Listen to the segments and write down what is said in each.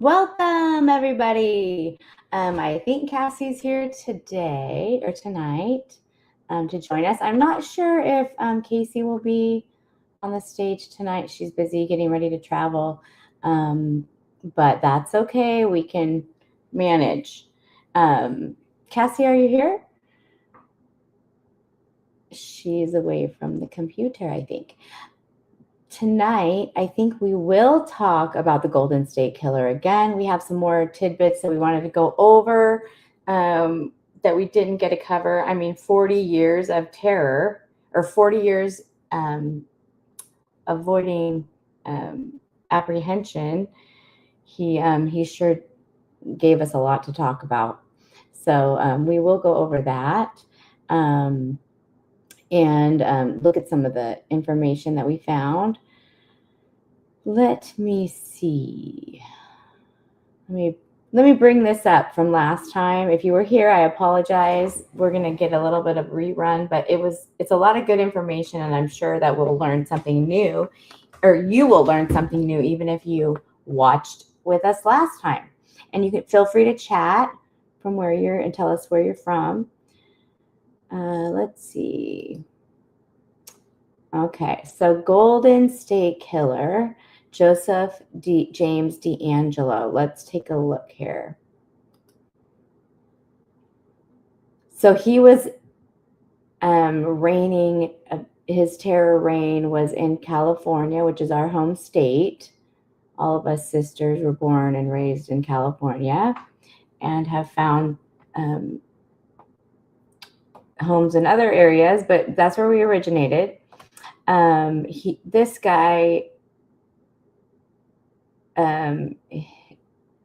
Welcome, everybody. I think Cassie's here today or tonight to join us. I'm not sure if Casey will be on the stage tonight. She's busy getting ready to travel, but that's okay. We can manage. Cassie, are you here? She's away from the computer, I think. Tonight, I think we will talk about the Golden State Killer again. We have some more tidbits that we wanted to go over that we didn't get to cover. I mean, 40 years of terror, or 40 years avoiding apprehension. He sure gave us a lot to talk about. So we will go over that and look at some of the information that we found. Let me see. Let me bring this up from last time. If you were here, I apologize. We're going to get a little bit of rerun, but it's a lot of good information, and I'm sure that we'll learn something new, or you will learn something new even if you watched with us last time. And you can feel free to chat from where you're and tell us where you're from. Let's see. Okay, so Golden State Killer, Joseph James DeAngelo. Let's take a look here. So he was reigning, his terror reign was in California, which is our home state. All of us sisters were born and raised in California and have found homes in other areas, but that's where we originated. This guy,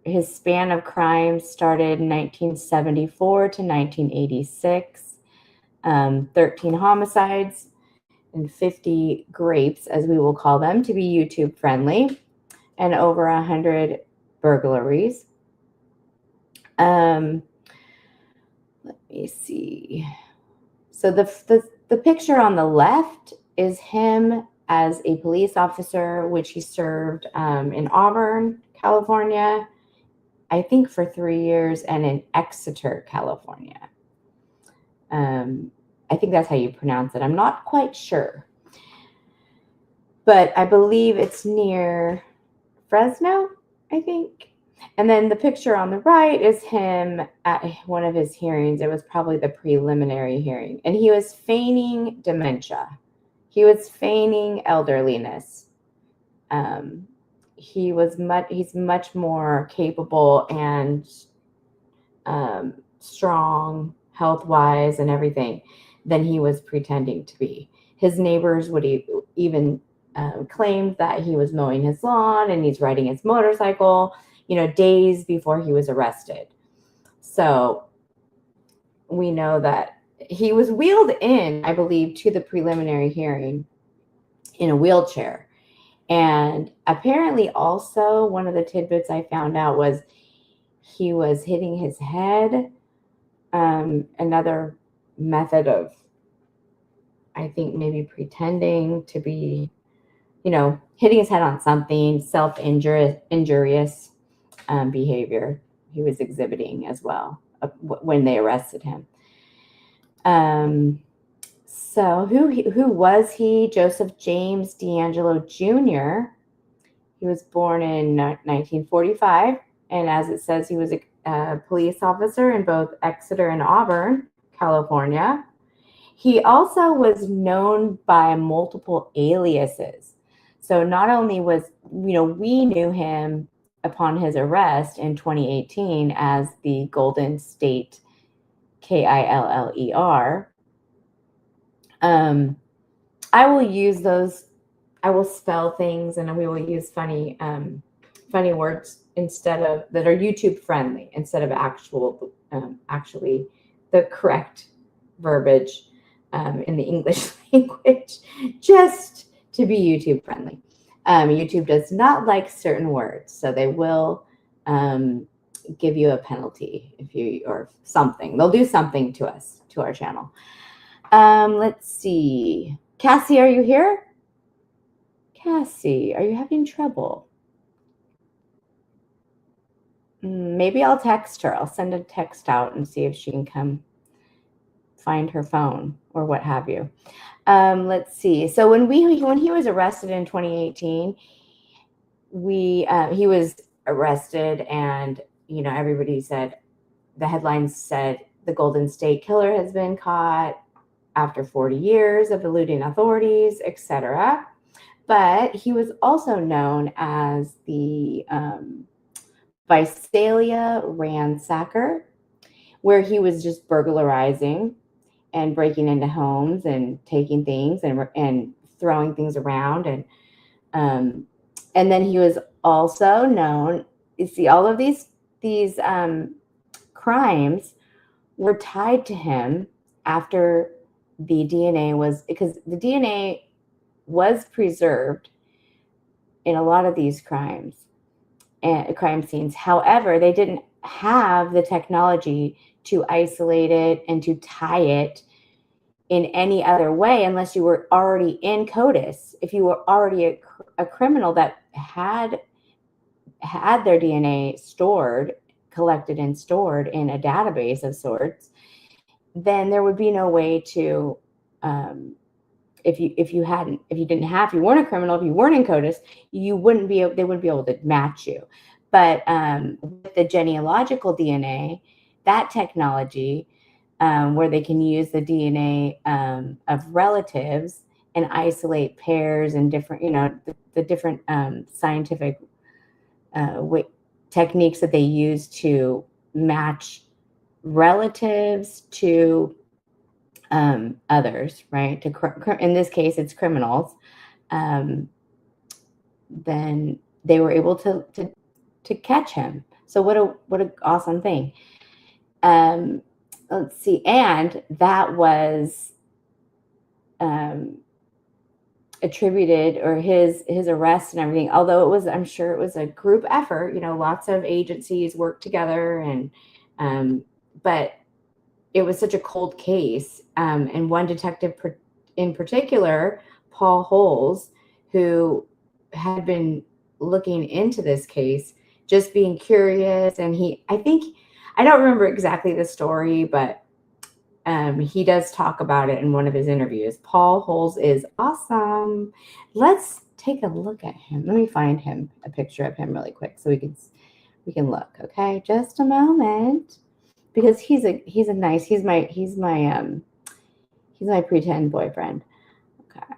his span of crime started in 1974 to 1986. 13 homicides and 50 grapes, as we will call them, to be YouTube friendly, and over 100 burglaries. Let me see. So the picture on the left is him as a police officer, which he served in Auburn, California, I think for 3 years, and in Exeter, California. I think that's how you pronounce it. I'm not quite sure. But I believe it's near Fresno, I think. And then the picture on the right is him at one of his hearings. It was probably the preliminary hearing. And he was feigning dementia. He was feigning elderliness. He's much more capable and strong health-wise and everything than he was pretending to be. His neighbors would even claim that he was mowing his lawn and he's riding his motorcycle, days before he was arrested. So we know that he was wheeled in, I believe, to the preliminary hearing in a wheelchair. And apparently also one of the tidbits I found out was he was hitting his head. Another method of, I think, maybe pretending to be, hitting his head on something, injurious behavior he was exhibiting as well when they arrested him. So who was he? Joseph James DeAngelo Jr. He was born in 1945, and as it says, he was a police officer in both Exeter and Auburn, California. He also was known by multiple aliases. So not only was, we knew him upon his arrest in 2018 as the Golden State Killer. I will use those. I will spell things, and we will use funny words instead of that are YouTube friendly instead of actually the correct verbiage in the English language, just to be YouTube friendly. YouTube does not like certain words, so they will give you a penalty or something. They'll do something to us, to our channel. Let's see. Cassie, are you here? Cassie, are you having trouble? Maybe I'll text her. I'll send a text out and see if she can come find her phone or what have you. Let's see. So when he was arrested in 2018, he was arrested, and everybody said, the headlines said, the Golden State Killer has been caught after 40 years of eluding authorities, etc. But he was also known as the Visalia ransacker, where he was just burglarizing and breaking into homes and taking things and throwing things around. And then he was also known, you see, all of these crimes were tied to him after the DNA was, because the DNA was preserved in a lot of these crimes and crime scenes. However, they didn't have the technology to isolate it and to tie it in any other way unless you were already in CODIS. If you were already a criminal that had their DNA collected and stored in a database of sorts, then there would be no way to, if you weren't a criminal, if you weren't in CODIS, they wouldn't be able to match you. But with the genealogical DNA, that technology, where they can use the DNA of relatives and isolate pairs and different, the different scientific techniques that they use to match relatives to others, right? In this case, it's criminals. Then they were able to catch him. So what an awesome thing. Let's see, and that was attributed, or his arrest and everything, although I'm sure it was a group effort, lots of agencies worked together, and but it was such a cold case. And one detective in particular, Paul Holes, who had been looking into this case, just being curious, and I don't remember exactly the story, but he does talk about it in one of his interviews. Paul Holes is awesome. Let's take a look at him. Let me find a picture of him really quick so we can look. Okay, just a moment, because he's my pretend boyfriend. Okay,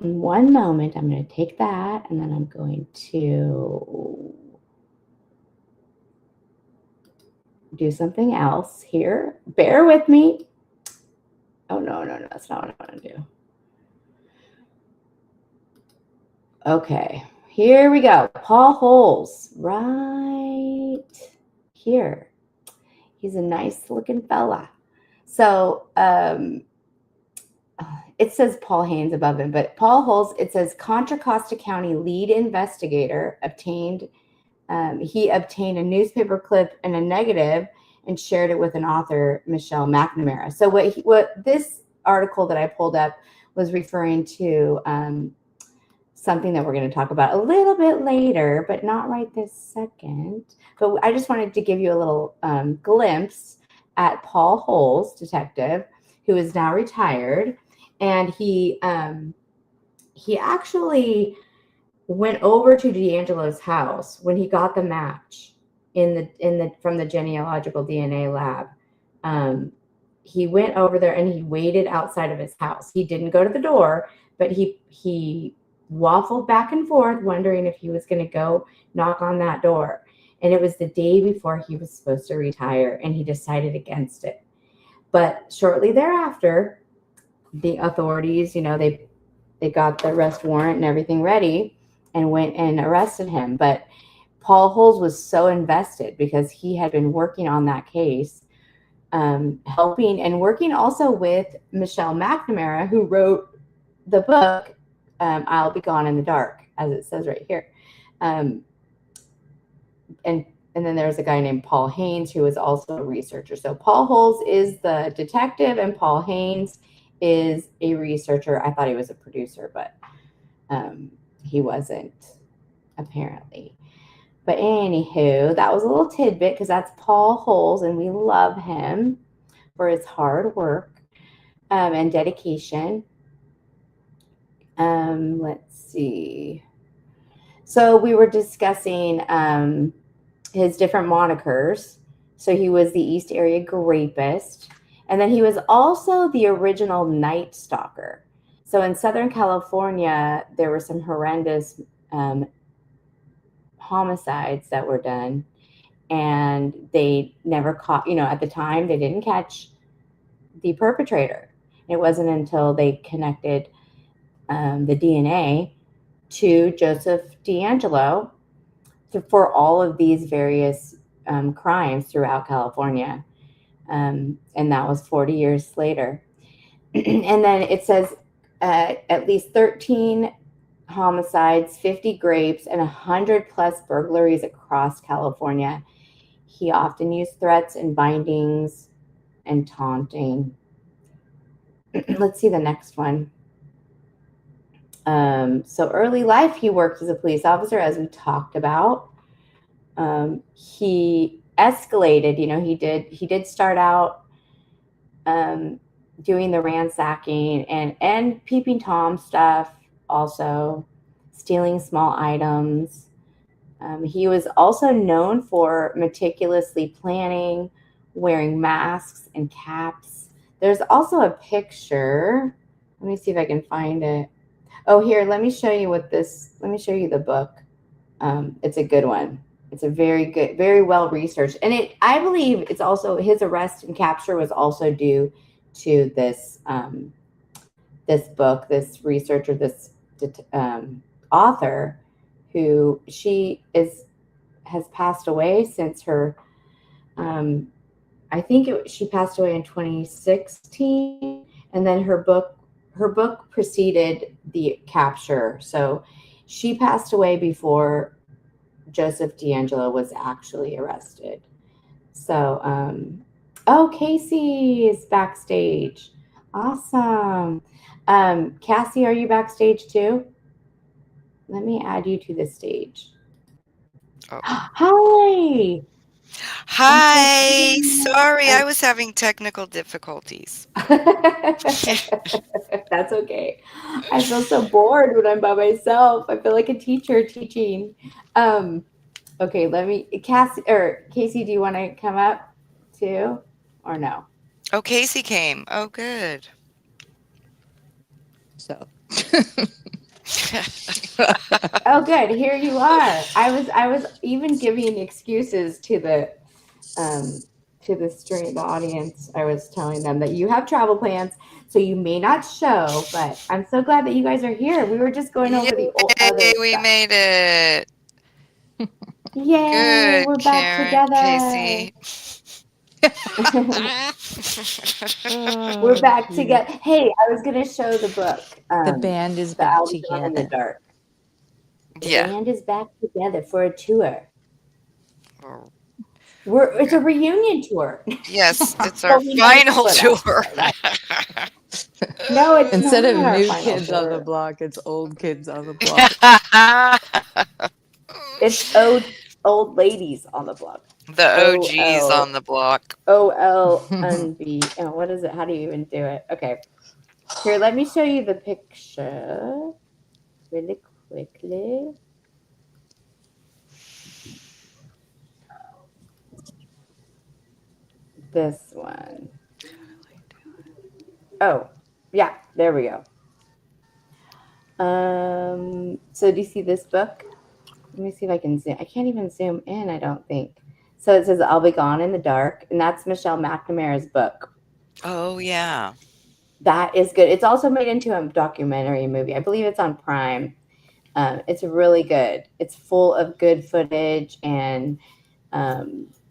in one moment, I'm going to take that, and then I'm going to do something else here. Bear with me. Oh, no, that's not what I want to do. Okay, here we go. Paul Holes, right here. He's a nice looking fella. So it says Paul Haynes above him, but Paul Holes, it says Contra Costa County lead investigator he obtained a newspaper clip and a negative and shared it with an author, Michelle McNamara. So what this article that I pulled up was referring to something that we're going to talk about a little bit later, but not right this second. But I just wanted to give you a little glimpse at Paul Holes, detective, who is now retired. And he actually went over to D'Angelo's house when he got the match from the genealogical DNA lab. He went over there and he waited outside of his house. He didn't go to the door, but he waffled back and forth, wondering if he was going to go knock on that door. And it was the day before he was supposed to retire, and he decided against it. But shortly thereafter, the authorities, they got the arrest warrant and everything ready and went and arrested him. But Paul Holes was so invested because he had been working on that case, helping and working also with Michelle McNamara, who wrote the book, I'll Be Gone in the Dark, as it says right here. And then there's a guy named Paul Haynes, who is also a researcher. So Paul Holes is the detective, and Paul Haynes is a researcher. I thought he was a producer, but he wasn't, apparently. But anywho, that was a little tidbit because that's Paul Holes, and we love him for his hard work and dedication. Let's see. So we were discussing his different monikers. So he was the East Area Grapist, and then he was also the original Night Stalker. So in Southern California, there were some horrendous homicides that were done, and they never caught, at the time, they didn't catch the perpetrator. It wasn't until they connected the DNA to Joseph DeAngelo for all of these various crimes throughout California. And that was 40 years later. And then it says at least 13 homicides, 50 grapes, and 100 plus burglaries across California. He often used threats and bindings and taunting. Let's see the next one. So early life, he worked as a police officer, as we talked about. He escalated, he did start out doing the ransacking and peeping Tom stuff, also stealing small items. He was also known for meticulously planning, wearing masks and caps. There's also a picture. Let me see if I can find it. Oh, here, let me show you the book. It's a good one. It's a very good, very well researched. And I believe it's also, his arrest and capture was also due to this, this book, this researcher, this author, who has passed away since her, I think she passed away in 2016, and then her book preceded the capture. So she passed away before Joseph DeAngelo was actually arrested. So, Casey is backstage. Awesome. Cassie, are you backstage too? Let me add you to the stage. Oh. Hi. Hi. Sorry, I was having technical difficulties. That's okay. I feel so bored when I'm by myself. I feel like a teacher teaching. Okay, Casey, do you want to come up too, or no? Oh, Casey came. Oh, good. So. Oh, good. Here you are. I was even giving excuses to the stream, the audience. I was telling them that you have travel plans, so you may not show, but I'm so glad that you guys are here. We were just going over the other Yay, we stuff. made it. Yay, Good, we're back Karen, together. Casey. We're back together. Hey, I was going to show the book. The band is the back Album Gone in the together. Dark. The Yeah. band is back together for a tour. Oh, It's a reunion tour. yes, it's our final tour. No, it's Instead not of our new final kids on the tour. block, it's old kids on the block. It's old ladies on the block. The OGs on the block. OLNB. Oh, what is it? How do you even do it? Okay. Here, let me show you the picture really quickly. This one. Oh, yeah, there we go. So do you see this book? Let me see if I can zoom. I can't even zoom in, I don't think. So it says I'll Be Gone in the Dark, and that's Michelle McNamara's book. Oh, yeah. That is good. It's also made into a documentary movie. I believe it's on Prime. It's really good. It's full of good footage and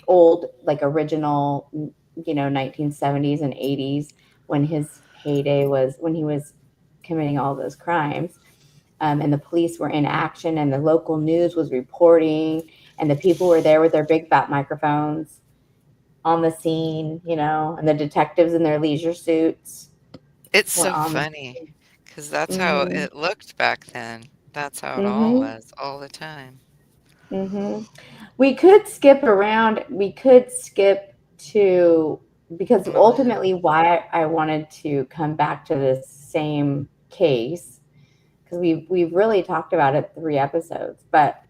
old, like original, 1970s and 80s when his heyday was, when he was committing all those crimes. And the police were in action, and the local news was reporting, and the people were there with their big fat microphones on the scene, and the detectives in their leisure suits. It's so funny because that's how it looked back then. That's how it all was all the time. We could skip around. We could skip to, because ultimately why I wanted to come back to this same case, because we've really talked about it 3 episodes, but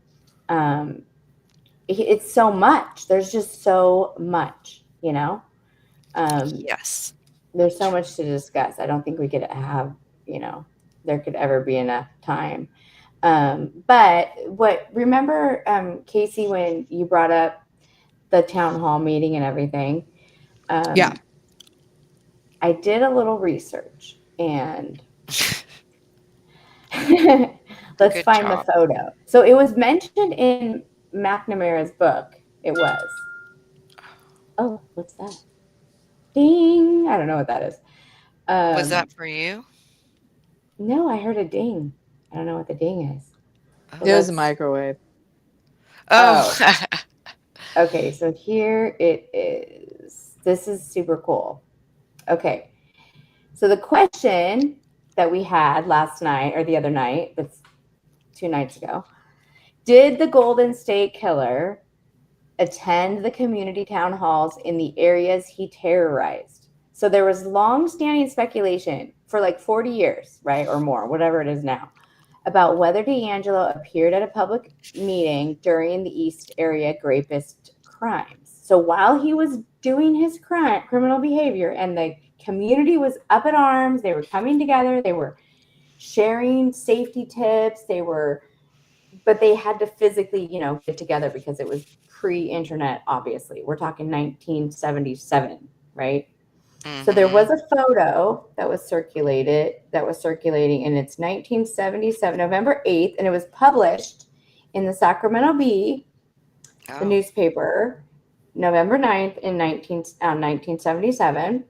it's so much. There's just so much, Yes. There's so much to discuss. I don't think we could have, there could ever be enough time. But remember, Casey, when you brought up the town hall meeting and everything? Yeah. I did a little research, and let's Good find job. the photo. So it was mentioned in McNamara's book. It was. Oh, what's that? Ding! I don't know what that is. Was that for you? No, I heard a ding. I don't know what the ding is. Oh. It was a microwave. Oh. Okay, so here it is. This is super cool. Okay, so the question that we had last night, or the other night, that's 2 nights ago, did the Golden State Killer attend the community town halls in the areas he terrorized? So there was long-standing speculation for like 40 years, right, or more, whatever it is now, about whether DeAngelo appeared at a public meeting during the East Area Grapist crimes. So while he was doing his criminal behavior and the community was up in arms, they were coming together, they were sharing safety tips, but they had to physically, get together because it was pre-internet, obviously. We're talking 1977, right? So there was a photo that was circulating, and it's 1977, November 8th, and it was published in the Sacramento Bee, the newspaper, November 9th in 1977.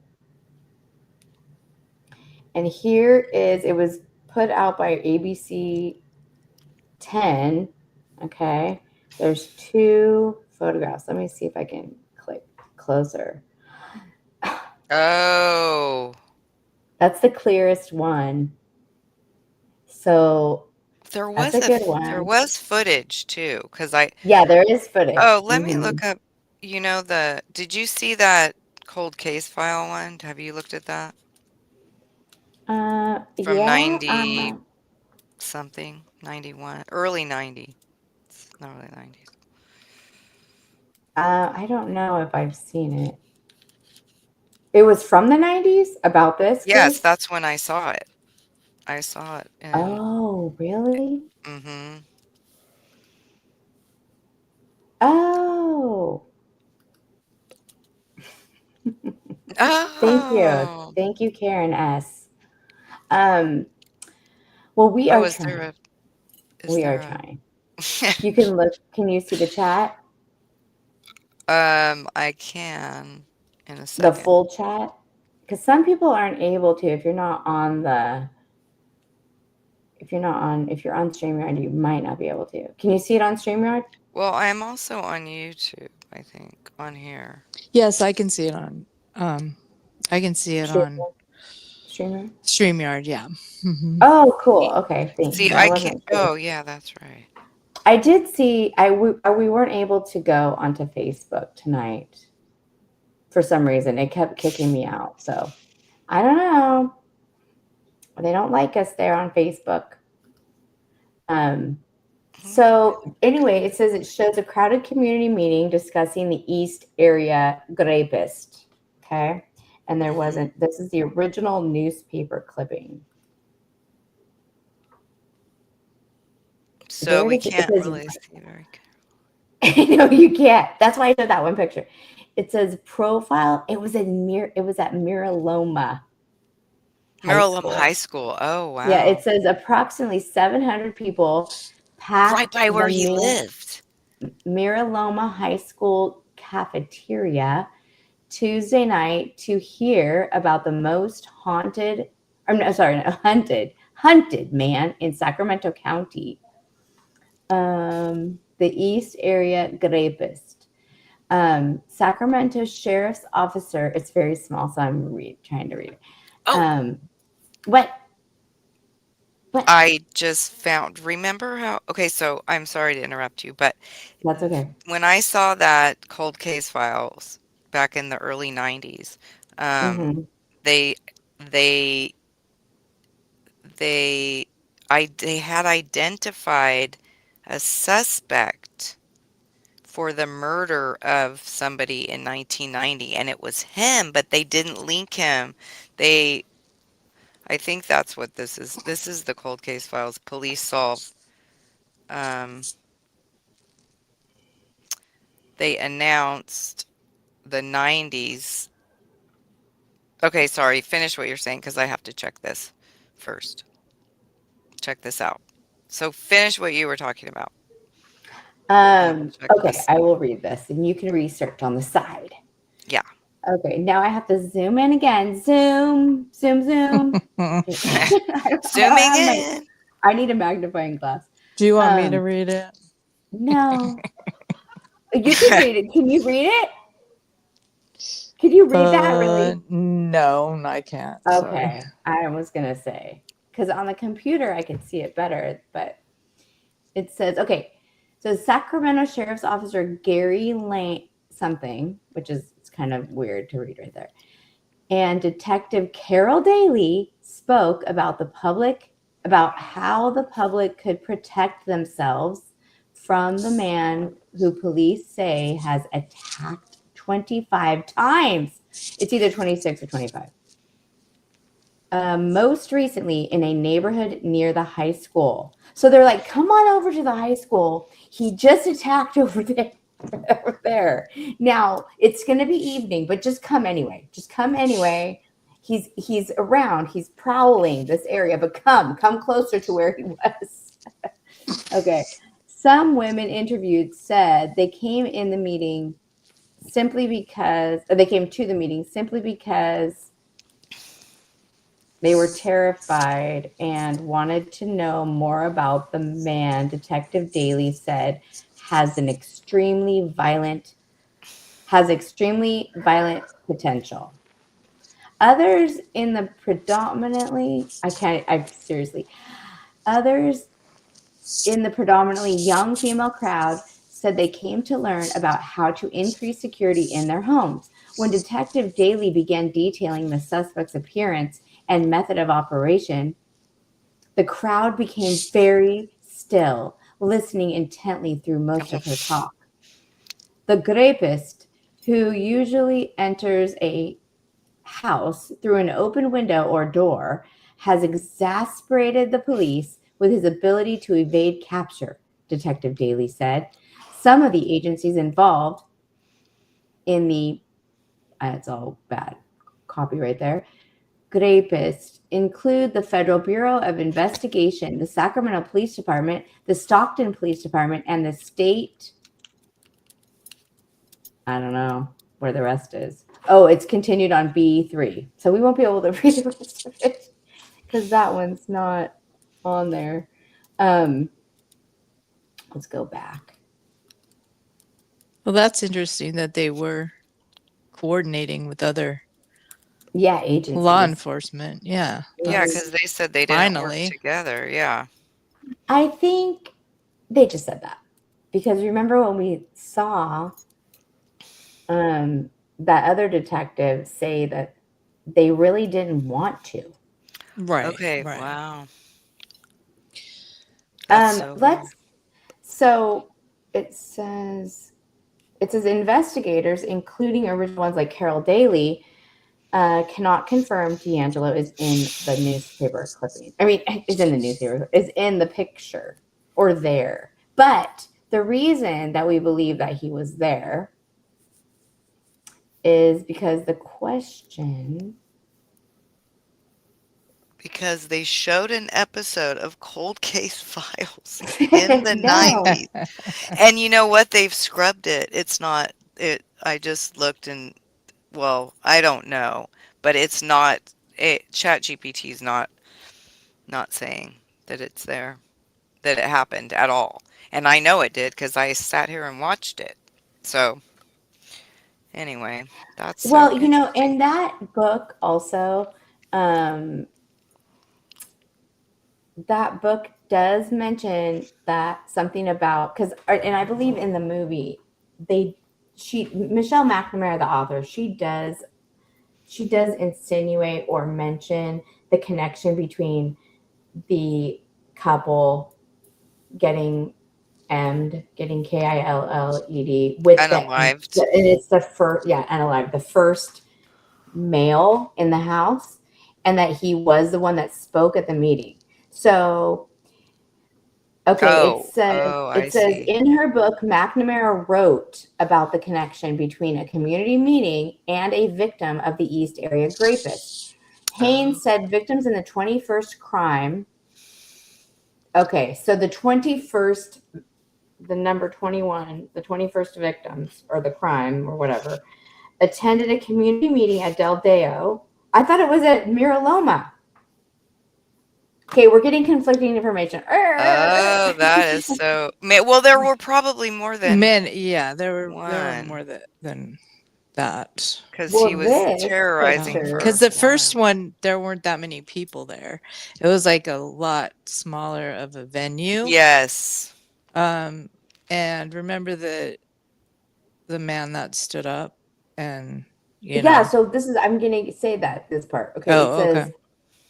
And it was put out by ABC 10. Okay. There's 2 photographs. Let me see if I can click closer. Oh. That's the clearest one. So there was that's a good one. There was footage too, because Yeah, there is footage. Oh, let me look up. Did you see that cold case file one? Have you looked at that? From Yeah. 90 something, 91, early 90s, not early 90s. I don't know if I've seen it. It was from the 90s about this Yes, case? that's when I saw it. I saw it. Oh, really? Mm-hmm. Oh. Oh. Thank you, Karen S. Well, we are trying. We are trying. You can look. Can you see the chat? I can in a second. The full chat? Because some people aren't able to. If you're on StreamYard, you might not be able to. Can you see it on StreamYard? Well, I am also on YouTube, I think, on here. Yes, I can see it on on StreamYard, yeah. Oh, cool. Okay, thanks. See, I can't. Oh, yeah, that's right. I did see. We weren't able to go onto Facebook tonight for some reason. It kept kicking me out. So I don't know. They don't like us there on Facebook. So anyway, it says it shows a crowded community meeting discussing the East Area Grapist. Okay. And there wasn't, this is the original newspaper clipping. So we can't really see very good. No, you can't. That's why I did that one picture. It says profile. It was at Miraloma High School. Oh, wow. Yeah, it says approximately 700 people packed right by where he lived. Miraloma High School cafeteria Tuesday night to hear about the most hunted man in Sacramento County. The East Area Grapist. Sacramento Sheriff's Officer. It's very small, so I'm trying to read it. Oh. What? I just found, remember how, okay, so I'm sorry to interrupt you, but That's okay. when I saw that Cold Case Files back in the early 90s, um, Hmm. they, they, they had identified a suspect for the murder of somebody in 1990, and it was him, but they didn't link him. They, I think that's what this is. This is the Cold Case Files. Police solve. Um, they announced the 90s. Okay, sorry. Finish what you're saying because I have to check this first. Check this out. So finish what you were talking about, and I'll check Okay, this. I will read this and you can research on the side. Yeah. Okay, now I have to zoom in again. Zoom, zoom, zoom. Zooming in. I need a magnifying glass. Do you want me to Um, read it? no. You can read it. Can you read it? Can you read that really? No, I can't. Sorry. Okay, I was gonna say because on the computer I could see it better, but it says okay. So Sacramento Sheriff's Officer Gary Lane something, which is it's kind of weird to read right there, and Detective Carol Daly spoke about how the public could protect themselves from the man who police say has attacked 25 times. It's either 26 or 25. Most recently in a neighborhood near the high school. So they're like, come on over to the high school. He just attacked over there. Over there. Now it's gonna be evening, but just come anyway. Just come anyway. He's around, he's prowling this area, but come closer to where he was. Okay. Some women interviewed said they came in the meeting simply because they came to the meeting simply because they were terrified and wanted to know more about the man Detective Daly said has extremely violent potential. Others in the others in the predominantly young female crowd said they came to learn about how to increase security in their homes. When Detective Daly began detailing the suspect's appearance and method of operation, the crowd became very still, listening intently through most of her talk. The grapist, who usually enters a house through an open window or door, has exasperated the police with his ability to evade capture, Detective Daly said. Some of the agencies involved in the, it's all bad copyright there, Grapist include the Federal Bureau of Investigation, the Sacramento Police Department, the Stockton Police Department, and the state. I don't know where the rest is. Oh, it's continued on B3. So we won't be able to read the rest of it because that one's not on there. Let's go back. Well, that's interesting that they were coordinating with other Yeah, agencies. law enforcement. Yeah. Yeah, That's because they said they didn't work finally. together. Yeah. I think they just said that because remember when we saw that other detective say that they really didn't want to. Right. Okay. Right. Wow. That's so weird. So it says investigators, including original ones like Carol Daly, cannot confirm D'Angelo is in the newspaper clipping. I mean, is in the newspaper, is in the picture or there. But the reason that we believe that he was there is because the question. Because they showed an episode of Cold Case Files in the No. 90s. And you know what? They've scrubbed it. It's not it I just looked and well, I don't know, but it's not ChatGPT is not saying that it's there, that it happened at all. And I know it did because I sat here and watched it. So anyway, that's so Well, interesting. in that book also, um, that book does mention that something about because, and I believe in the movie, Michelle McNamara, the author, she does insinuate or mention the connection between the couple getting getting Killed with the, and Unalived. it's the first, yeah, unalive, the first male in the house, and that he was the one that spoke at the meeting. So, okay, Oh, oh, I it says see. in her book, McNamara wrote about the connection between a community meeting and a victim of the East Area rapist. Oh, Haynes said victims in the 21st crime. Okay, so the 21st, the number 21, the 21st victims or the crime or whatever, attended a community meeting at Del Deo. I thought it was at Mira Loma. Okay, we're getting conflicting information. oh, that is so. Well, there were probably more than Men, yeah, there were one more than that. because he Well, was this terrorizing for picture, Because a the first while. one, there weren't that many people there. It was like a lot smaller of a venue. Yes. Um, and remember the man that stood up and yeah. So this is, I'm gonna say that this part. Okay, oh, okay.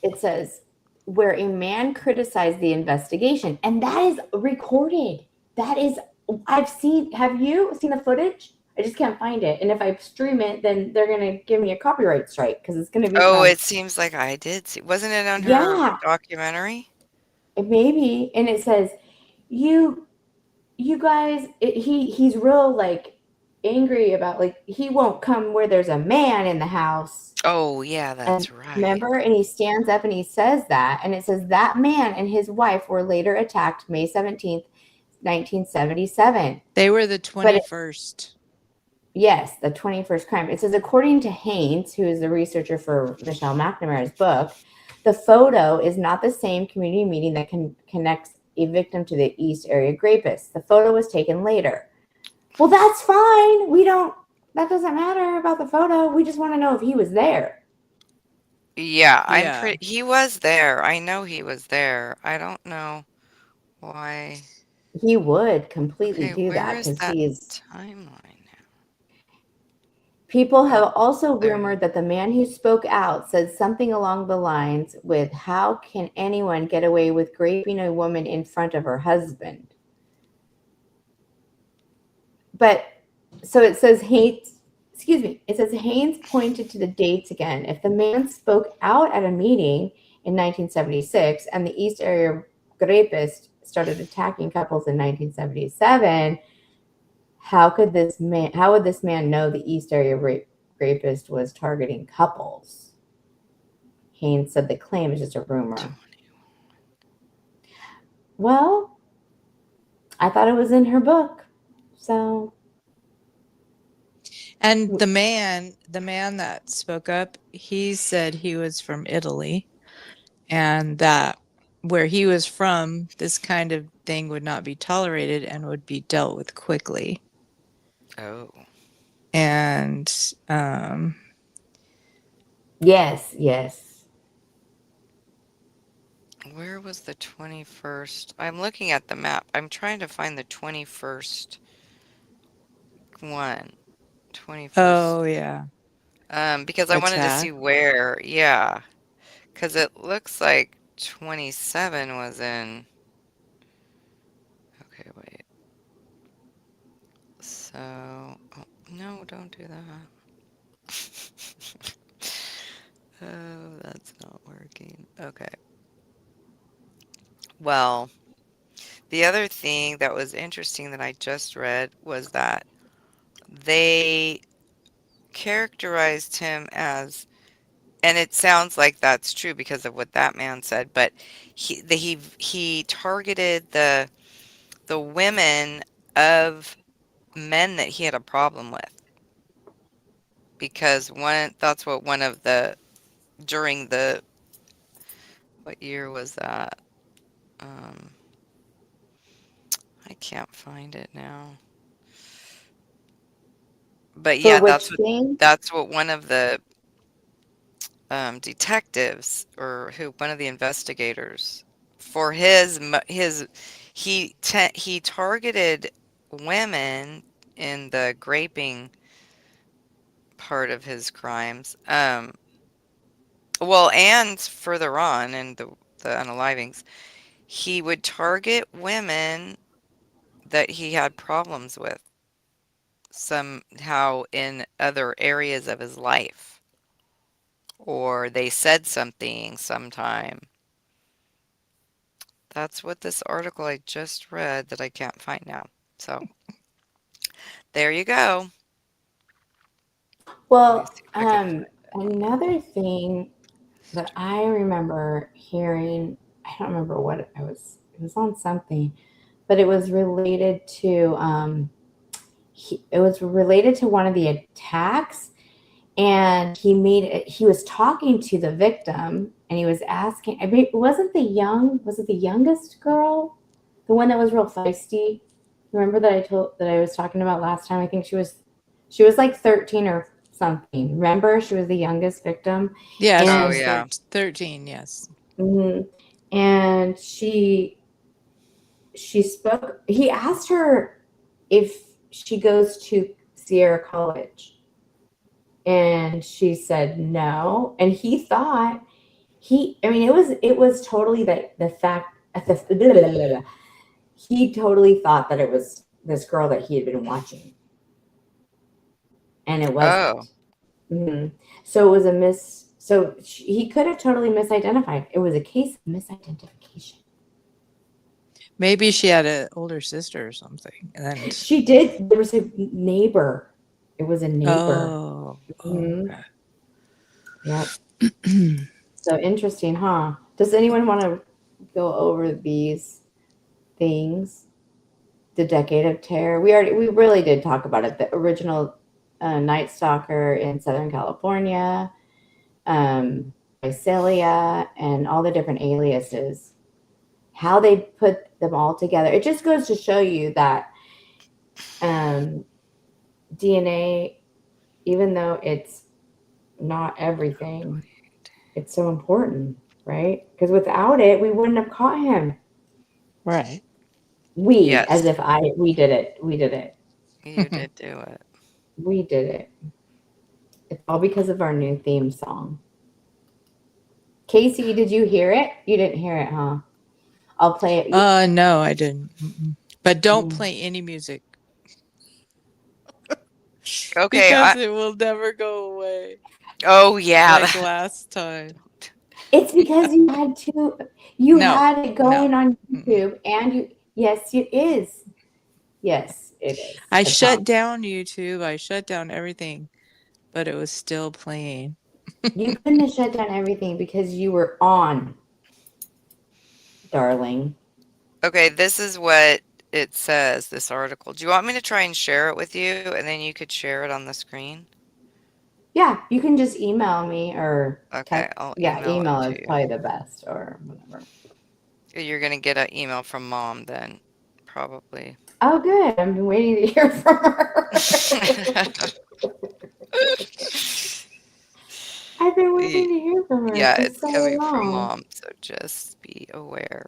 it says where a man criticized the investigation, and that is recorded. That is, I've seen. Have you seen the footage? I just can't find it. And if I stream it, then they're gonna give me a copyright strike because it's gonna be Oh, from, it seems like I did see. Wasn't it on her yeah, documentary? maybe. And it says you you guys, he's real like angry about, like, he won't come where there's a man in the house. Oh, yeah, And that's right. remember, and he stands up and he says that, and it says that man and his wife were later attacked May 17th, 1977. They were the But 21st. yes, the 21st crime. It says, according to Haynes, who is the researcher for Michelle McNamara's book, the photo is not the same community meeting that connects a victim to the East Area rapist. The photo was taken later. Well, that's fine. That doesn't matter about the photo. We just want to know if he was there. Yeah, Yeah. he was there. I know he was there. I don't know why. He would completely Okay, do where that is because that he's. timeline now? People Oh, have also there. rumored that the man who spoke out said something along the lines with, "How can anyone get away with raping a woman in front of her husband?" But so it says Haynes, excuse me, it says Haynes pointed to the dates again. If the man spoke out at a meeting in 1976 and the East Area rapist started attacking couples in 1977, how would this man know the East Area rapist was targeting couples? Haynes said the claim is just a rumor. Well, I thought it was in her book. So, And the man that spoke up, he said he was from Italy and that where he was from, this kind of thing would not be tolerated and would be dealt with quickly. Oh, And yes, yes. where was the 21st? I'm looking at the map. I'm trying to find the 21st one. 21st. oh yeah, Because I wanted to see attack. where. Yeah, because it looks like 27 was in. Okay, wait. So, oh, no, don't do that. Oh, that's not working. Okay. Well, the other thing that was interesting that I just read was that they characterized him as, and it sounds like that's true because of what that man said, but he targeted the women of men that he had a problem with because one that's what one of the during the what year was that? Um, I can't find it now. But For yeah, which thing? that's what one of the detectives or who one of the investigators for he targeted women in the graping part of his crimes. Well, and further on in the unalivings, he would target women that he had problems with somehow in other areas of his life, or they said something sometime. That's what this article I just read that I can't find now. So there you go. Let me Well, see if I can find it. another thing that I remember hearing, I don't remember what it was on something, but it was related to, it was related to one of the attacks. And he was talking to the victim and he was asking, I mean, was it the youngest girl? The one that was real feisty? Remember that I was talking about last time? I think she was like 13 or something. Remember, she was the youngest victim. Yeah, she Oh, was And yeah. 13, yes. mhm. And she spoke. He asked her if she goes to Sierra College, and she said no. And he thought I mean, it was totally the fact. He totally thought that it was this girl that he had been watching, and it Oh, wasn't. Mhm. So it was a So he could have totally misidentified. It was a case of misidentification. Maybe she had an older sister or something. And She did. There was a neighbor. It was a neighbor. oh, Mhm. okay. Yep. So interesting, huh? Does anyone want to go over these things? The Decade of Terror. We really did talk about it. The original Night Stalker in Southern California, Visalia, and all the different aliases. How they put them all together. It just goes to show you that DNA, even though it's not everything, it's so important, right? Because without it, we wouldn't have caught him. Right. We, as yes, if we did it. We did it. you did do it. We did it. It's all because of our new theme song. Casey, did you hear it? You didn't hear it, huh? I'll play it. No, I didn't. But don't Mm. play any music Okay, because it will never go away oh yeah. like last time. It's because you No, had it no. going on Mm-mm. YouTube, and yes, it is. Yes, it is. I I shut promise. down YouTube. I shut down everything, but it was still playing. You couldn't have shut down everything because you were on, darling. Okay, this is what it says, this article. Do you want me to try and share it with you and then you could share it on the screen? Yeah, you can just email me or Okay, text. I'll Yeah, email it email to is you. probably the best or whatever. You're gonna get an email from mom then, probably. Oh, good. I've been waiting to hear from her. I've been Y- waiting to hear from her Yeah, for it's so coming from long. mom, so just be aware.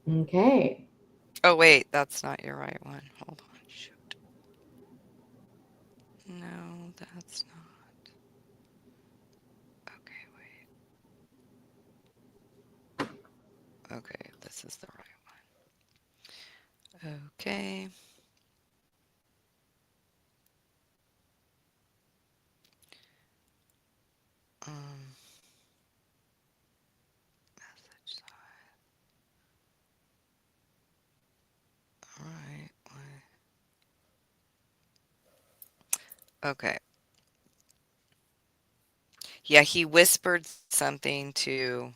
Okay. Oh wait, that's not your right one. Hold on, shoot. No, that's not. Okay, wait. Okay, this is the right one. Okay. Um, message side. All right. Okay. Yeah, he whispered something to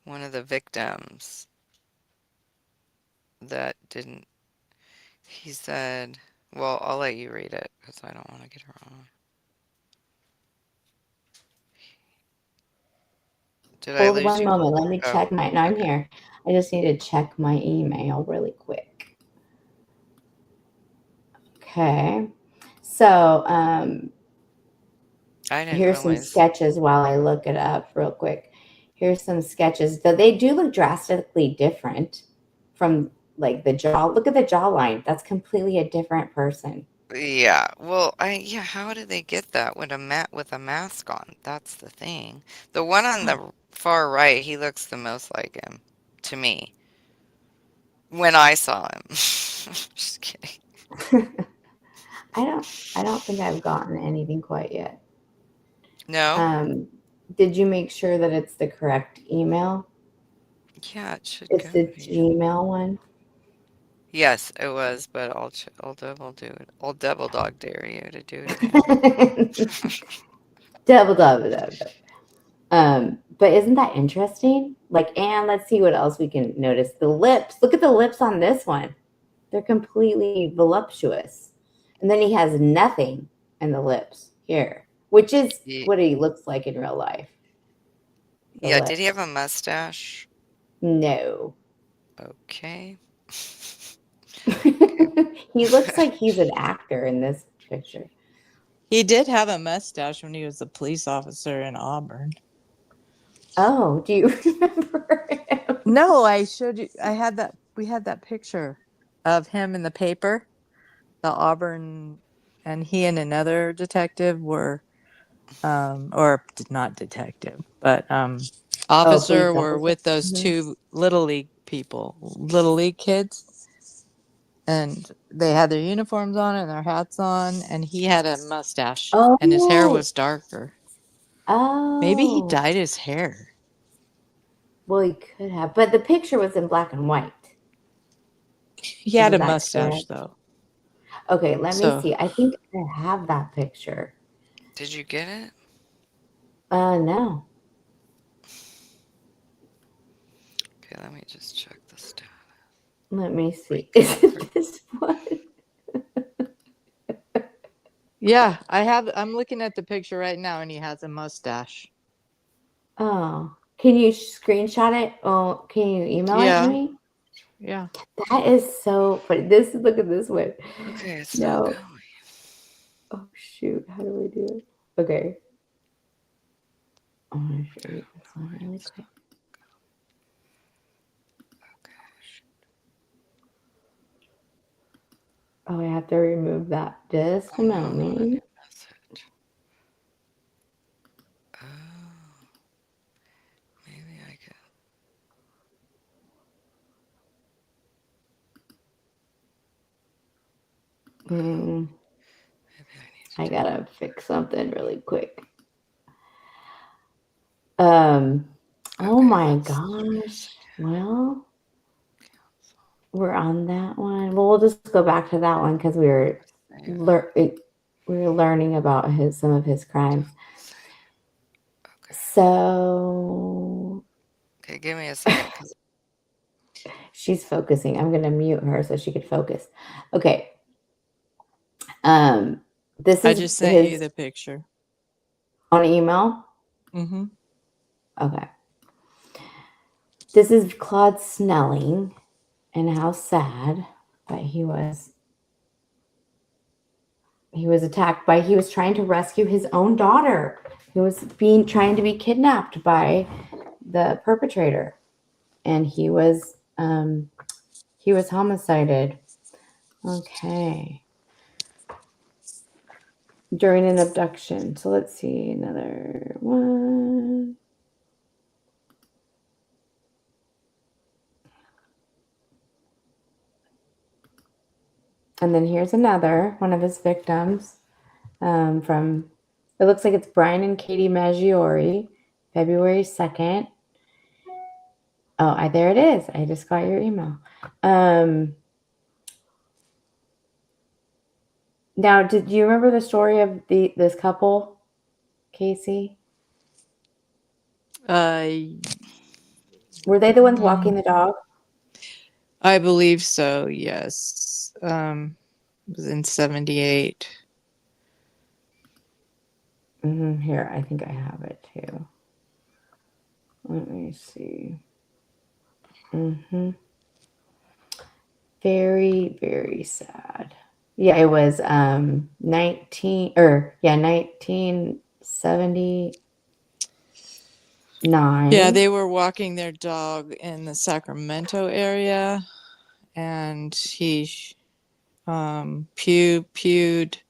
one of the victims that didn't. He said, well, I'll let you read it because I don't want to get it wrong. Did I Hold lose one you? moment. Let me Oh, check my. No, I'm okay. here. I just need to check my email really quick. Okay. So I didn't here's some realize. sketches while I look it up real quick. Here's some sketches. Though they do look drastically different from like the jaw. Look at the jawline. That's completely a different person. Yeah. Well, yeah, how did they get that with a mask on? That's the thing. The one on the far right, he looks the most like him to me when I saw him. Just kidding. I don't think I've gotten anything quite yet. No? Did you make sure that it's the correct email? Yeah, it should It's go the here. Gmail one. Yes, it was, but I'll double do it. I'll double dog dare you to do it again. Double, double, double, double. But isn't that interesting? Like, and let's see what else we can notice. The lips. Look at the lips on this one. They're completely voluptuous. And then he has nothing in the lips here, which is what he looks like in real life. The Yeah, did he lips. have a mustache? No. Okay. He looks like he's an actor in this picture. He did have a mustache when he was a police officer in Auburn. Oh, do you remember him? No, I showed you. I had that. We had that picture of him in the paper. The Auburn, and he and another detective were, or not detective, but officer police were officer. with those Mhm. two little league people, little league kids, and they had their uniforms on and their hats on, and he had a mustache, and his hair was darker. Maybe he Oh. dyed his hair. Well, he could have, but the picture was in black and white. He had Is a that mustache correct? though. Okay, let me So see. I think I have that picture. Did you get it? No. Okay, let me just check the status. Let me see. Is it this one? yeah, I'm looking at the picture right now, and he has a mustache. Oh, can you screenshot it? Oh, can you email it to Yeah. me? Yeah. That is so funny. Look at this one. Okay, it's No. not going. Oh shoot, how do we do it? Okay. I'm gonna show you this one really quick. Oh, I have to remove that just a moment. Oh, maybe I can. Mm, Maybe I I need to. gotta fix something really quick. Oh Okay, my let's gosh. Well, we're on that one. Well, we'll just go back to that one because we were learning about some of his crimes. Okay. So Okay, give me a second. she's focusing. I'm gonna mute her so she could focus. Okay. This I is just sent you his the picture. on email. Mm-hmm. Okay. This is Claude Snelling, and how sad that he was attacked by, he was trying to rescue his own daughter who was trying to be kidnapped by the perpetrator, and he was homicided. Okay. During an abduction. So let's see another one. And then here's another one of his victims from, it looks like it's Brian and Katie Maggiore, February 2nd. Oh, there it is. I just got your email. Now, did you remember the story of this couple, Casey? Were they the ones walking the dog? I believe so, yes. It was in 78. Here, I think I have it too. Let me see. Very, very sad. Yeah, it was 1970. 9. Yeah, they were walking their dog in the Sacramento area, and he pewed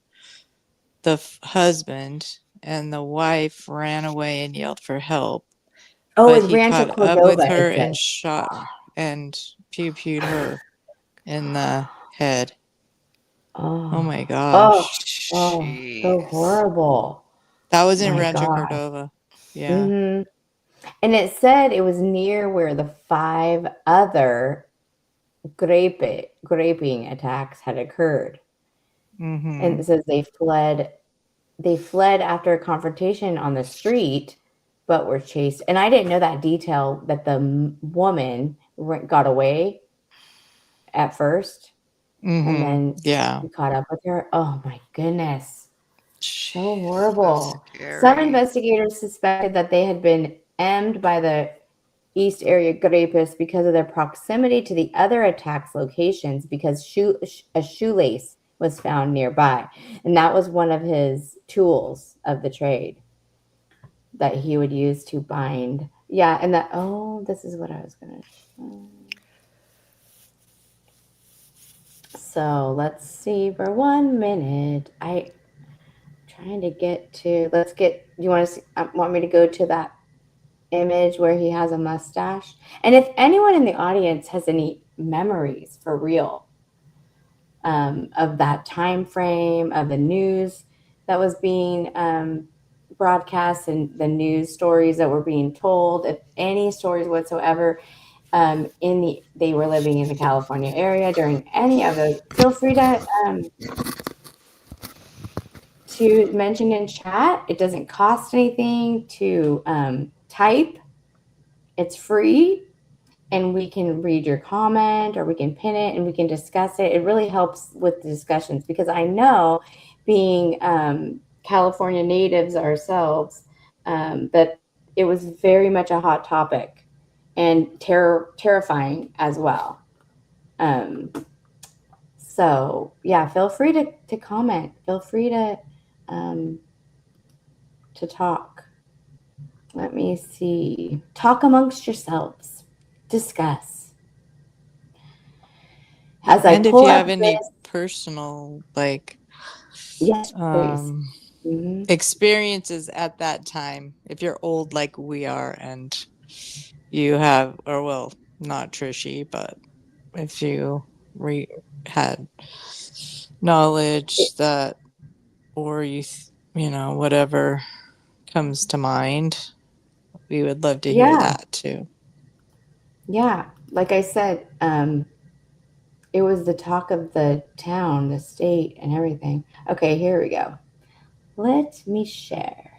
the husband, and the wife ran away and yelled for help. Oh, But it's he Rancho caught up with Cordova, her it and says. shot and pewed her in the head. Oh my Oh, gosh. oh, so Jeez. horrible. That was in My Rancho God. Cordova. Yeah. hmm And it said it was near where the 5 other graping attacks had occurred. And Mm-hmm. it says they fled after a confrontation on the street, but were chased. And I didn't know that detail that the woman got away at first, and Mm-hmm. then Yeah. we caught up with her. Oh my goodness. So Jeez, that's horrible. Some scary. investigators suspected that they had been emmed by the East Area Grapists because of their proximity to the other attacks locations, because a shoelace was found nearby. And that was one of his tools of the trade that he would use to bind. Yeah, and that, oh, this is what I was going to show. So let's see for 1 minute. I trying to get to, let's get, you want to see, want me to go to that image where he has a mustache? And if anyone in the audience has any memories for real of that time frame of the news that was being broadcast and the news stories that were being told, if any stories whatsoever, they were living in the California area during any of those, feel free to mention in chat. It doesn't cost anything to type. It's free, and we can read your comment or we can pin it and we can discuss it. It really helps with the discussions, because I know, being California natives ourselves, that it was very much a hot topic and terrifying as well. So yeah, feel free to comment. Feel free to talk. Let me see. Talk amongst yourselves. Discuss. As I And if pull you up have any this, personal, like, yes, please. um, hmm experiences at that time, if you're old like we are and you have, or well, not Trishy, but if you had knowledge that, or whatever comes to mind, we would love to hear Yeah, that too. yeah. Like I said, it was the talk of the town, the state, and everything. Okay, here we go. Let me share.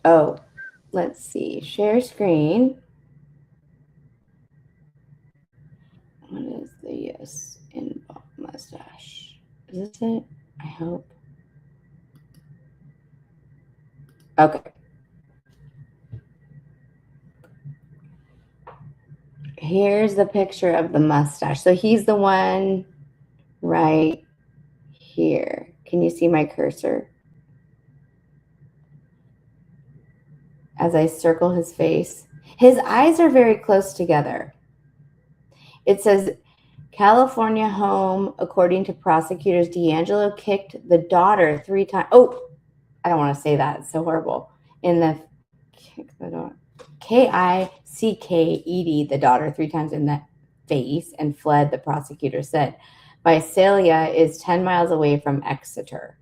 Oh, let's see. Share screen. What is the yes in mustache? Is this it? I hope. Okay. Here's the picture of the mustache. So he's the one right here. Can you see my cursor? As I circle his face, his eyes are very close together. It says, California home, according to prosecutors, D'Angelo kicked the daughter 3 times. Oh, I don't want to say that. It's so horrible. In the kick the daughter, Kicked the daughter 3 times in the face and fled, the prosecutor said. Visalia is 10 miles away from Exeter.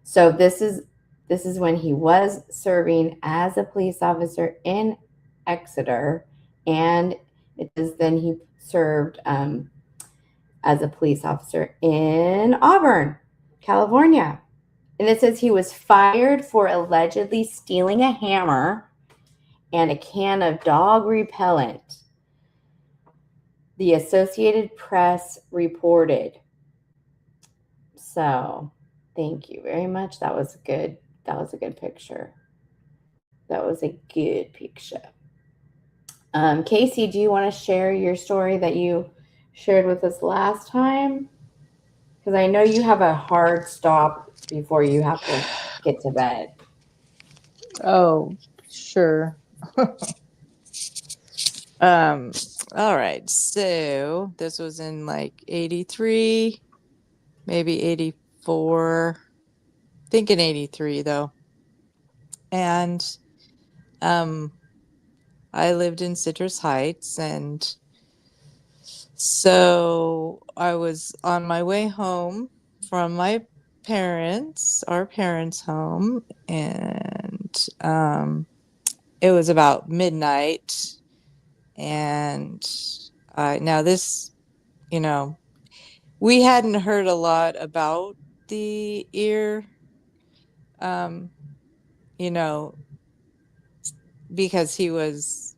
So this is when he was serving as a police officer in Exeter, and it is then he served as a police officer in Auburn, California. And it says he was fired for allegedly stealing a hammer and a can of dog repellent. The Associated Press reported. So, thank you very much. That was good. That was a good picture. That was a good picture. Casey, do you want to share your story that you shared with us last time? Because I know you have a hard stop before you have to get to bed. Oh, sure. All right. So this was in like 83, maybe 84. Thinking 83 though. And um I lived in Citrus Heights, and so I was on my way home from our parents' home, and it was about midnight. And now this, you know, we hadn't heard a lot about the ear, um, you know, because he was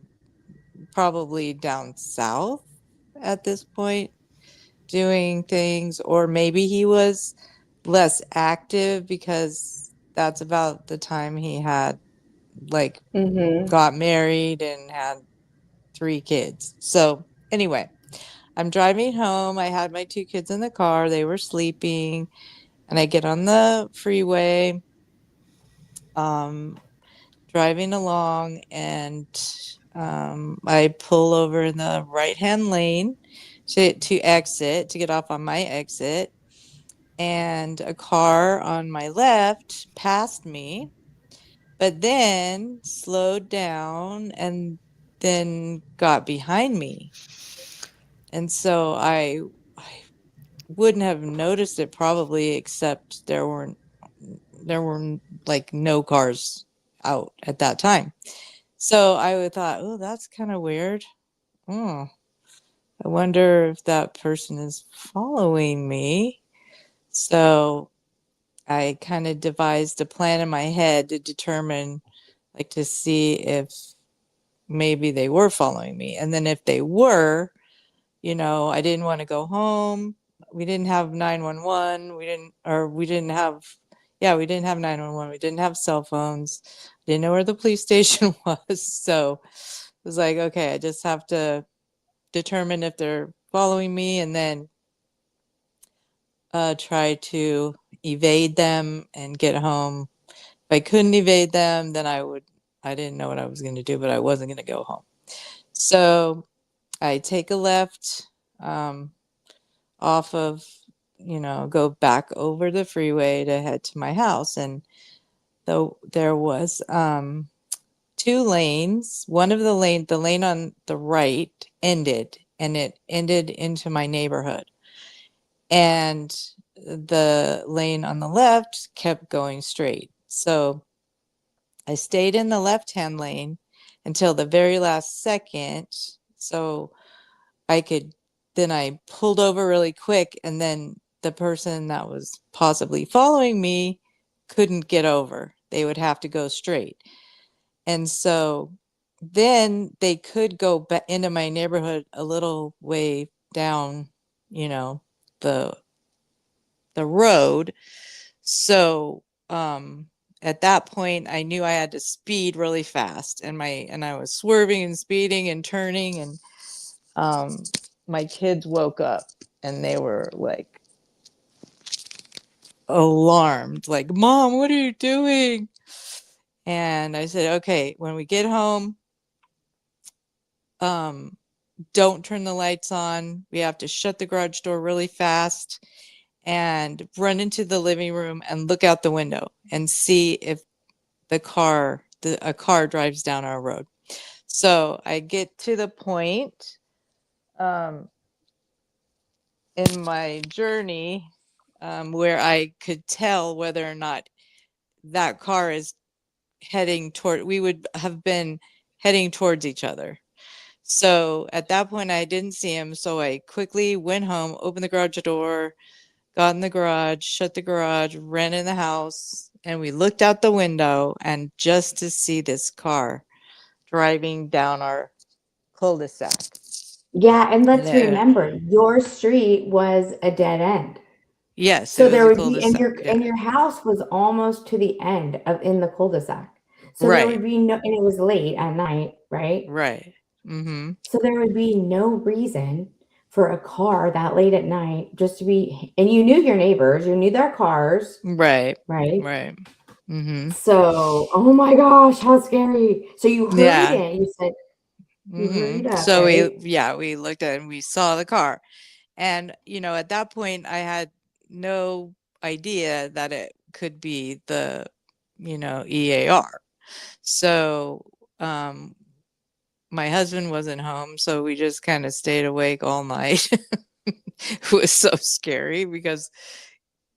probably down south at this point doing things, or maybe he was less active because that's about the time he had like Mm-hmm. got married and had 3 kids. So anyway, I'm driving home. I had my 2 kids in the car. They were sleeping, and I get on the freeway, um, driving along, and I pull over in the right-hand lane to exit, to get off on my exit. And a car on my left passed me, but then slowed down and then got behind me. And so I wouldn't have noticed it probably, except there were like no cars out at that time. So I would thought, oh, that's kind of weird. Oh, I wonder if that person is following me. So I kind of devised a plan in my head to determine, like, to see if maybe they were following me. And then if they were, I didn't want to go home. We didn't have 911. We didn't have, yeah, we didn't have 911. We didn't have cell phones. Didn't know where the police station was. So it was like, okay, I just have to determine if they're following me, and then try to evade them and get home. If I couldn't evade them, then I didn't know what I was going to do, but I wasn't going to go home. So I take a left, off of, go back over the freeway to head to my house. And though there was 2 lanes, the lane on the right ended, and it ended into my neighborhood. And the lane on the left kept going straight. So I stayed in the left-hand lane until the very last second. So then I pulled over really quick, and then the person that was possibly following me couldn't get over. They would have to go straight. And so then they could go back into my neighborhood a little way down, the road. So at that point I knew I had to speed really fast, and I was swerving and speeding and turning, and my kids woke up and they were like alarmed, like, "Mom, what are you doing?" And I said, "Okay, when we get home, don't turn the lights on. We have to shut the garage door really fast and run into the living room and look out the window and see if a car drives down our road." So I get to the point in my journey where I could tell whether or not that car is we would have been heading towards each other. So at that point I didn't see him. So I quickly went home, opened the garage door, got in the garage, shut the garage, ran in the house, and we looked out the window, and just to see this car driving down our cul-de-sac. Yeah, and let's There. remember, your street was a dead end. Yes, So it was there a would be, and cul-de-sac. your house was almost to the end of in the cul-de-sac. So there Right. would be no, and it was late at night, right? Right. Mm-hmm. So there would be no reason for a car that late at night just to be, and you knew your neighbors, you knew their cars, Right. right? Right. Mm-hmm. So, oh my gosh, how scary. So you hurried Yeah. in. You said you hurried Mm-hmm. up, So right? we looked at it and we saw the car. And, at that point I had no idea that it could be the, EAR. So, my husband wasn't home, so we just kind of stayed awake all night. It was so scary because,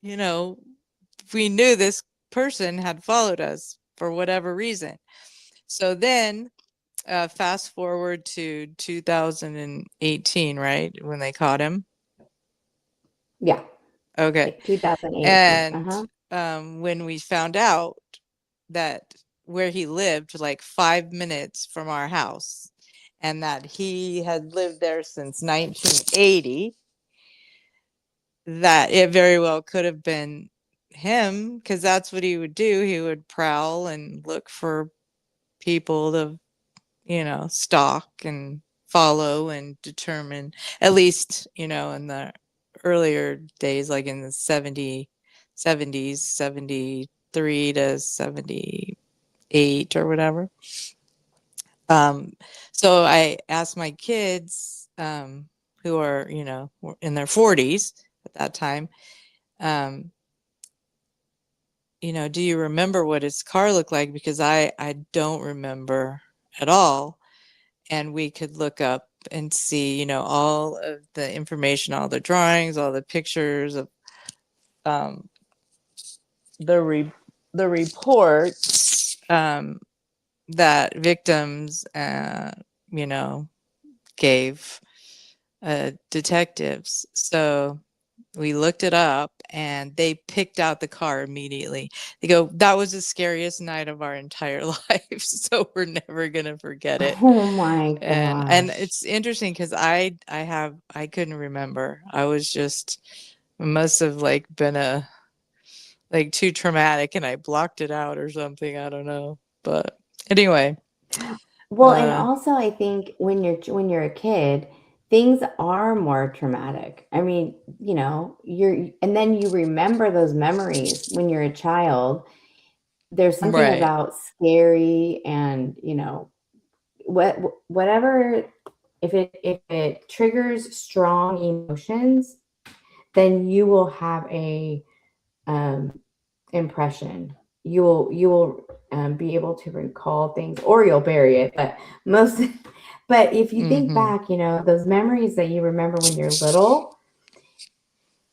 you know, we knew this person had followed us for whatever reason. So then, fast forward to 2018, right? When they caught him. Yeah, Okay. like 2018. And Uh-huh. when we found out that where he lived, like 5 minutes from our house, and that he had lived there since 1980, that it very well could have been him, because that's what he would do. He would prowl and look for people to, stalk and follow and determine, at least, in the earlier days, like in the 70s, 73 to 78 or whatever. So I asked my kids, who are, were in their 40s at that time, um, do you remember what his car looked like? Because I don't remember at all. And we could look up and see, all of the information, all the drawings, all the pictures of um, the reports that victims, you know, gave detectives. So we looked it up and they picked out the car immediately. They go, that was the scariest night of our entire life. So we're never going to forget it. Oh my And gosh. it's interesting because I couldn't remember. I was just, it must have like been like too traumatic and I blocked it out or something. I don't know. But anyway, Well, and uh, also I think when you're a kid, things are more traumatic. I mean, and then you remember those memories when you're a child. There's something right. about scary and, whatever, if it triggers strong emotions, then you will have a um, impression. You will be able to recall things, or you'll bury it. But most, but if you think Mm-hmm. back, those memories that you remember when you're little,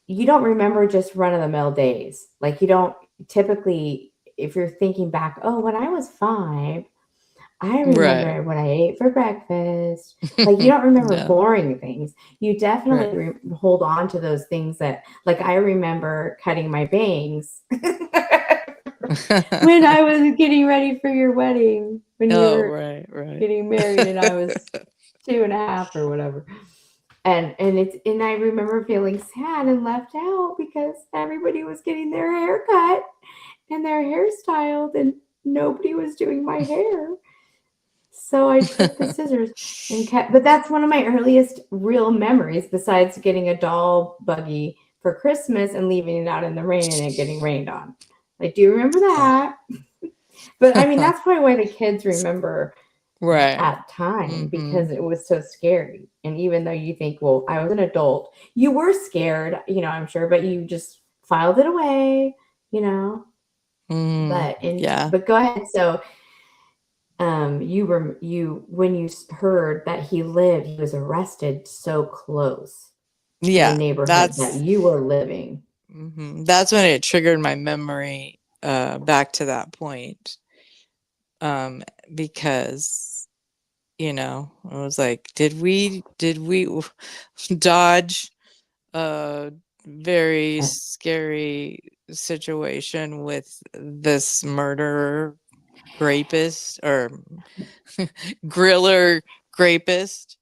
you don't remember just run of the mill days. Like you don't typically, if you're thinking back, oh, when I was 5, I Right. remember what I ate for breakfast. Like, you don't remember No. boring things. You Right. definitely hold on to those things that, like, I remember cutting my bangs when I was getting ready for your wedding, when you Oh, were right, right. getting married and I was 2.5 or whatever. And I remember feeling sad and left out because everybody was getting their hair cut and their hair styled and nobody was doing my hair. So I took the scissors and cut, but that's one of my earliest real memories besides getting a doll buggy for Christmas and leaving it out in the rain and it getting rained on. Like, do you remember that? But I mean, that's probably why the kids remember Right. that time, Mm-hmm. because it was so scary. And even though you think, well, I was an adult, you were scared, I'm sure, but you just filed it away, you know. Mm, yeah. But go ahead. So when you heard that he was arrested so close to the Yeah. neighborhood that you were living. That's when it triggered my memory back to that point. Because, I was like, did we dodge a very Uh, scary situation with this murderer rapist or griller rapist?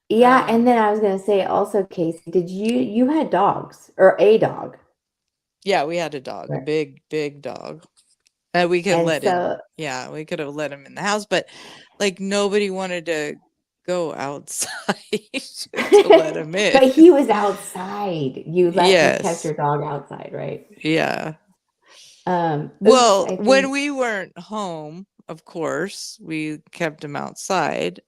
yeah, and then I was gonna say also, Casey, did you had dogs or a dog? Yeah, we had a dog, a Right. big dog. And we could And let in, so yeah, we could have let him in the house, but like nobody wanted to go outside to let him in. but he was outside. You kept Yes. your dog outside, right? Yeah. Well, I when think, we weren't home, of course, we kept him outside.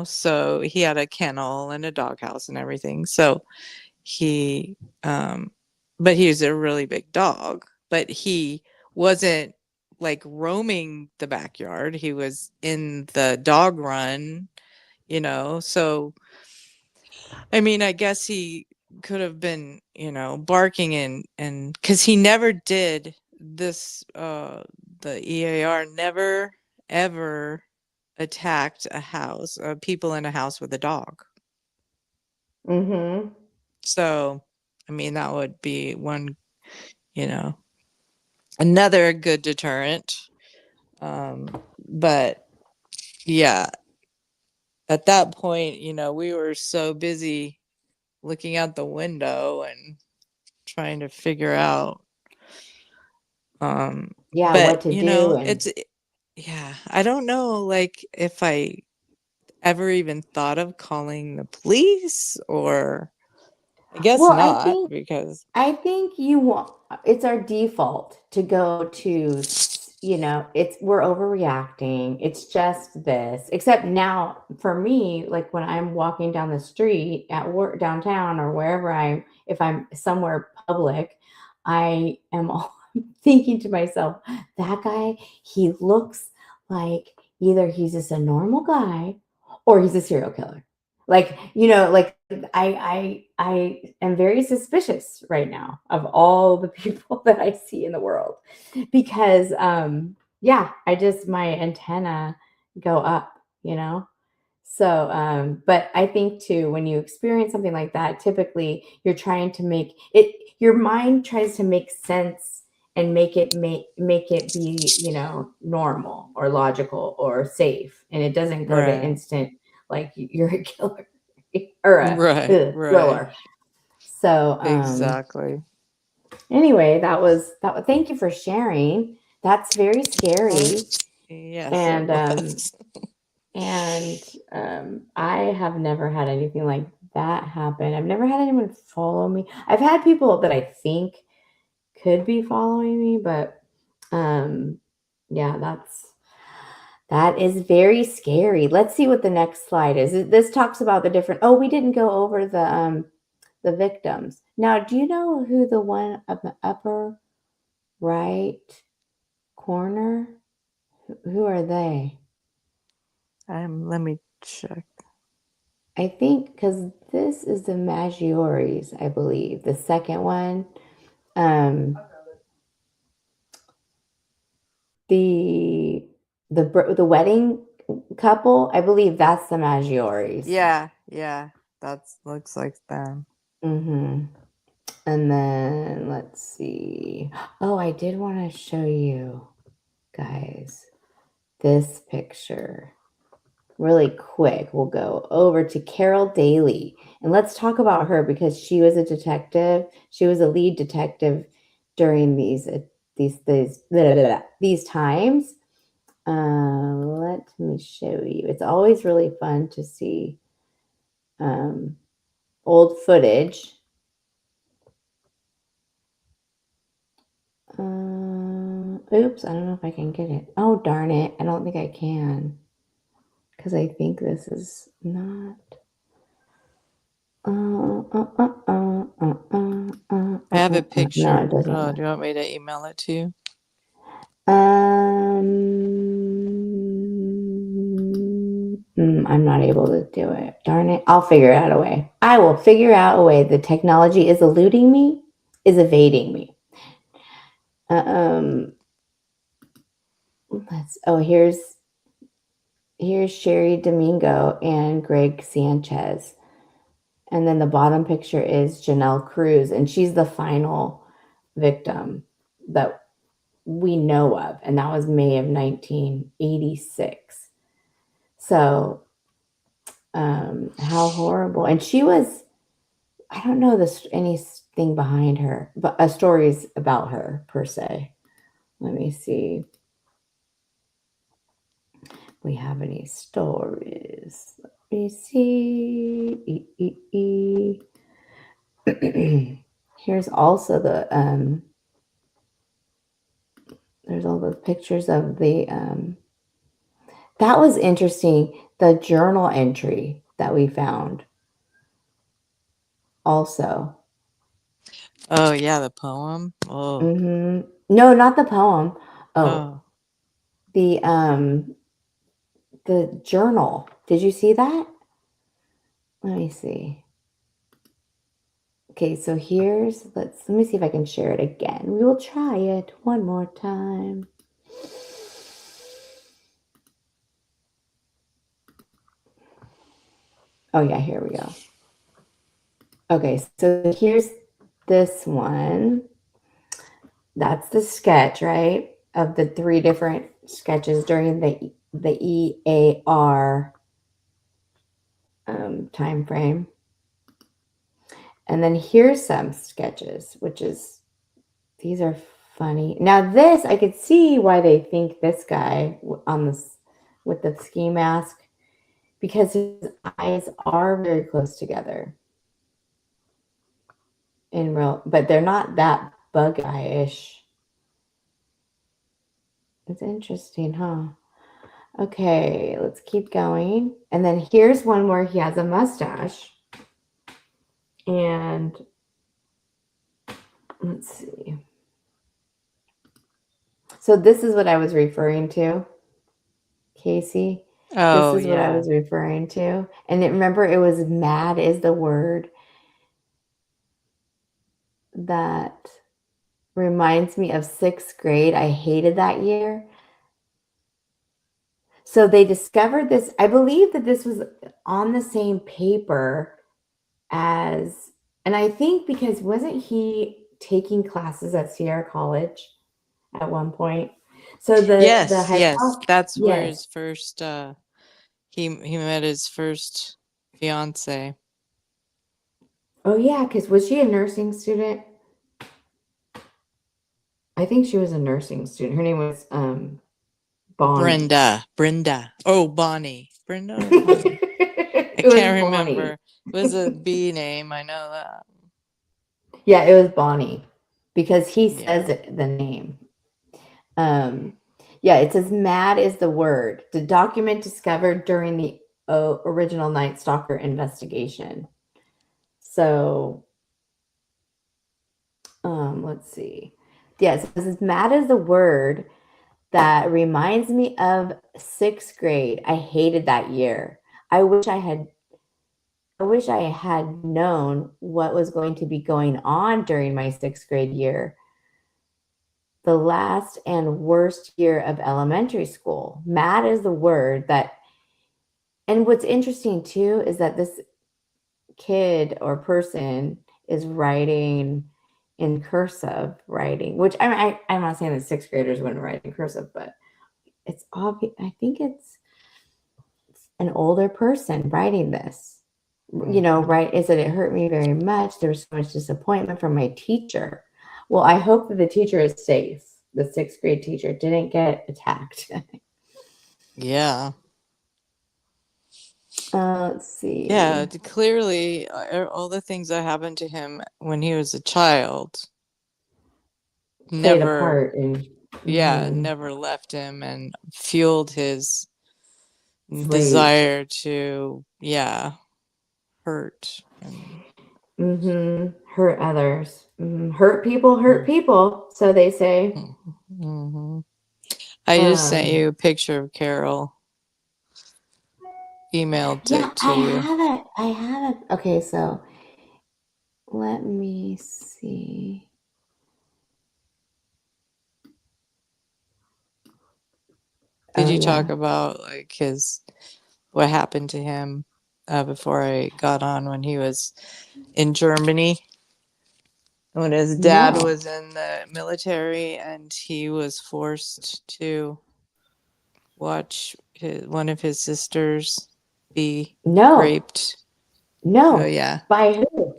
So he had a kennel and a doghouse and everything. So he, but he was a really big dog, but he wasn't like roaming the backyard. He was in the dog run. So, I mean, I guess he could have been, barking and because he never did this, the EAR never ever attacked a house, people in a house with a dog. mm-hmm. So, I mean, that would be one, you know, another good deterrent. But yeah, at that point, we were so busy looking out the window and trying to figure out. Yeah, what But to do. And yeah, I don't know, like if I ever even thought of calling the police, or I guess well, not, because I think you want, it's our default to go to, we're overreacting. It's just this. Except now for me, like when I'm walking down the street at work downtown or wherever if I'm somewhere public, I am all thinking to myself, that guy, he looks like either he's just a normal guy or he's a serial killer. Like I am very suspicious right now of all the people that I see in the world because yeah, I just my antenna go up, you know. So but I think too when you experience something like that, typically you're trying to make it, your mind tries to make sense and make it be, normal or logical or safe, and it doesn't go to right, instant like you're a killer or a right, thriller. So exactly. anyway, thank you for sharing. That's very scary. Yes, it And was. I have never had anything like that happen. I've never had anyone follow me. I've had people that I think could be following me, but um yeah, that is very scary. Let's see what the next slide is. This talks about the different, oh, we didn't go over the victims. Now, do you know who the one up the upper right corner? Who are they? Let me check. I think because this is the Maggiores, I believe. The second one. Um the the wedding couple, I believe that's the Maggiores. Yeah, that looks like them. Mm-hmm. And then let's see. Oh, I did want to show you guys this picture really quick. We'll go over to Carol Daly and let's talk about her because she was a detective. She was a lead detective during these times. Let me show you. It's always really fun to see old footage. Oops, I don't know if I can get it. Oh, darn it. I don't think I can. Because I think this is not. I have a No, picture. it doesn't Oh, work. do you want me to email it to you? I'm not able to do it. Darn it. I'll figure out a way. I will figure out a way. The technology is eluding me, is evading me. Here's Sherry Domingo and Greg Sanchez. And then the bottom picture is Janelle Cruz, and she's the final victim that we know of, and that was May of 1986. So, how horrible! And she was, I don't know anything behind her, but stories about her per se. Let me see. We have any stories? Let me see. Here's also the there's all those pictures of the that was interesting. The journal entry that we found also. Oh yeah, the poem. Oh. No, not the poem. Oh. The journal. Did you see that? Let me see. Okay, so let me see if I can share it again. We will try it one more time. Oh yeah, here we go. Okay, so here's this one. That's the sketch, right? Of the 3 different sketches during the EAR time frame. And then here's some sketches, these are funny. Now this, I could see why they think this guy on this with the ski mask, because his eyes are very close together in real, but they're not that bug eye-ish. It's interesting, huh? Okay, let's keep going. And then here's one where he has a mustache. And let's see. So this is what I was referring to, Casey. Oh, This is what I yeah. was referring to. And remember, it was mad is the word that reminds me of 6th grade. I hated that year. So they discovered this. I believe that this was on the same paper as, and I think because wasn't he taking classes at Sierra College at one point? So the Yes, hypothesis, that's where yes. his first he met his first fiance. Oh yeah, because was she a nursing student? I think she was a nursing student. Her name was Bonnie. Brenda. Oh, Bonnie. Brenda or Bonnie? I It was can't Bonnie. remember. It was a B name, I know that. Yeah, it was Bonnie because he Yeah. says it, the name. Yeah, it says mad is the word. The document discovered during the original Night Stalker investigation. So, let's see. Yes, yeah, this is mad is the word that reminds me of 6th grade. I hated that year. I wish I had known what was going to be going on during my 6th grade year. The last and worst year of elementary school. Mad is the word that, and what's interesting too is that this kid or person is writing in cursive writing, which I'm not saying that 6th graders wouldn't write in cursive, but it's obvious. I think it's an older person writing this. You know, right? Is that it hurt me very much. There was so much disappointment from my teacher. Well, I hope that the teacher is safe. The 6th grade teacher didn't get attacked. Yeah. Let's see. Yeah, clearly all the things that happened to him when he was a child Played a never part in. never left him and fueled his Rage. desire to hurt and Hurt others. Hurt people. So they say. I just sent you a picture of Carol. Emailed it to you. I have it. Okay, so let me see. Did you talk about like what happened to him before I got on when he was in Germany? When his dad was in the military and he was forced to watch one of his sisters be raped. No. Oh yeah. By who?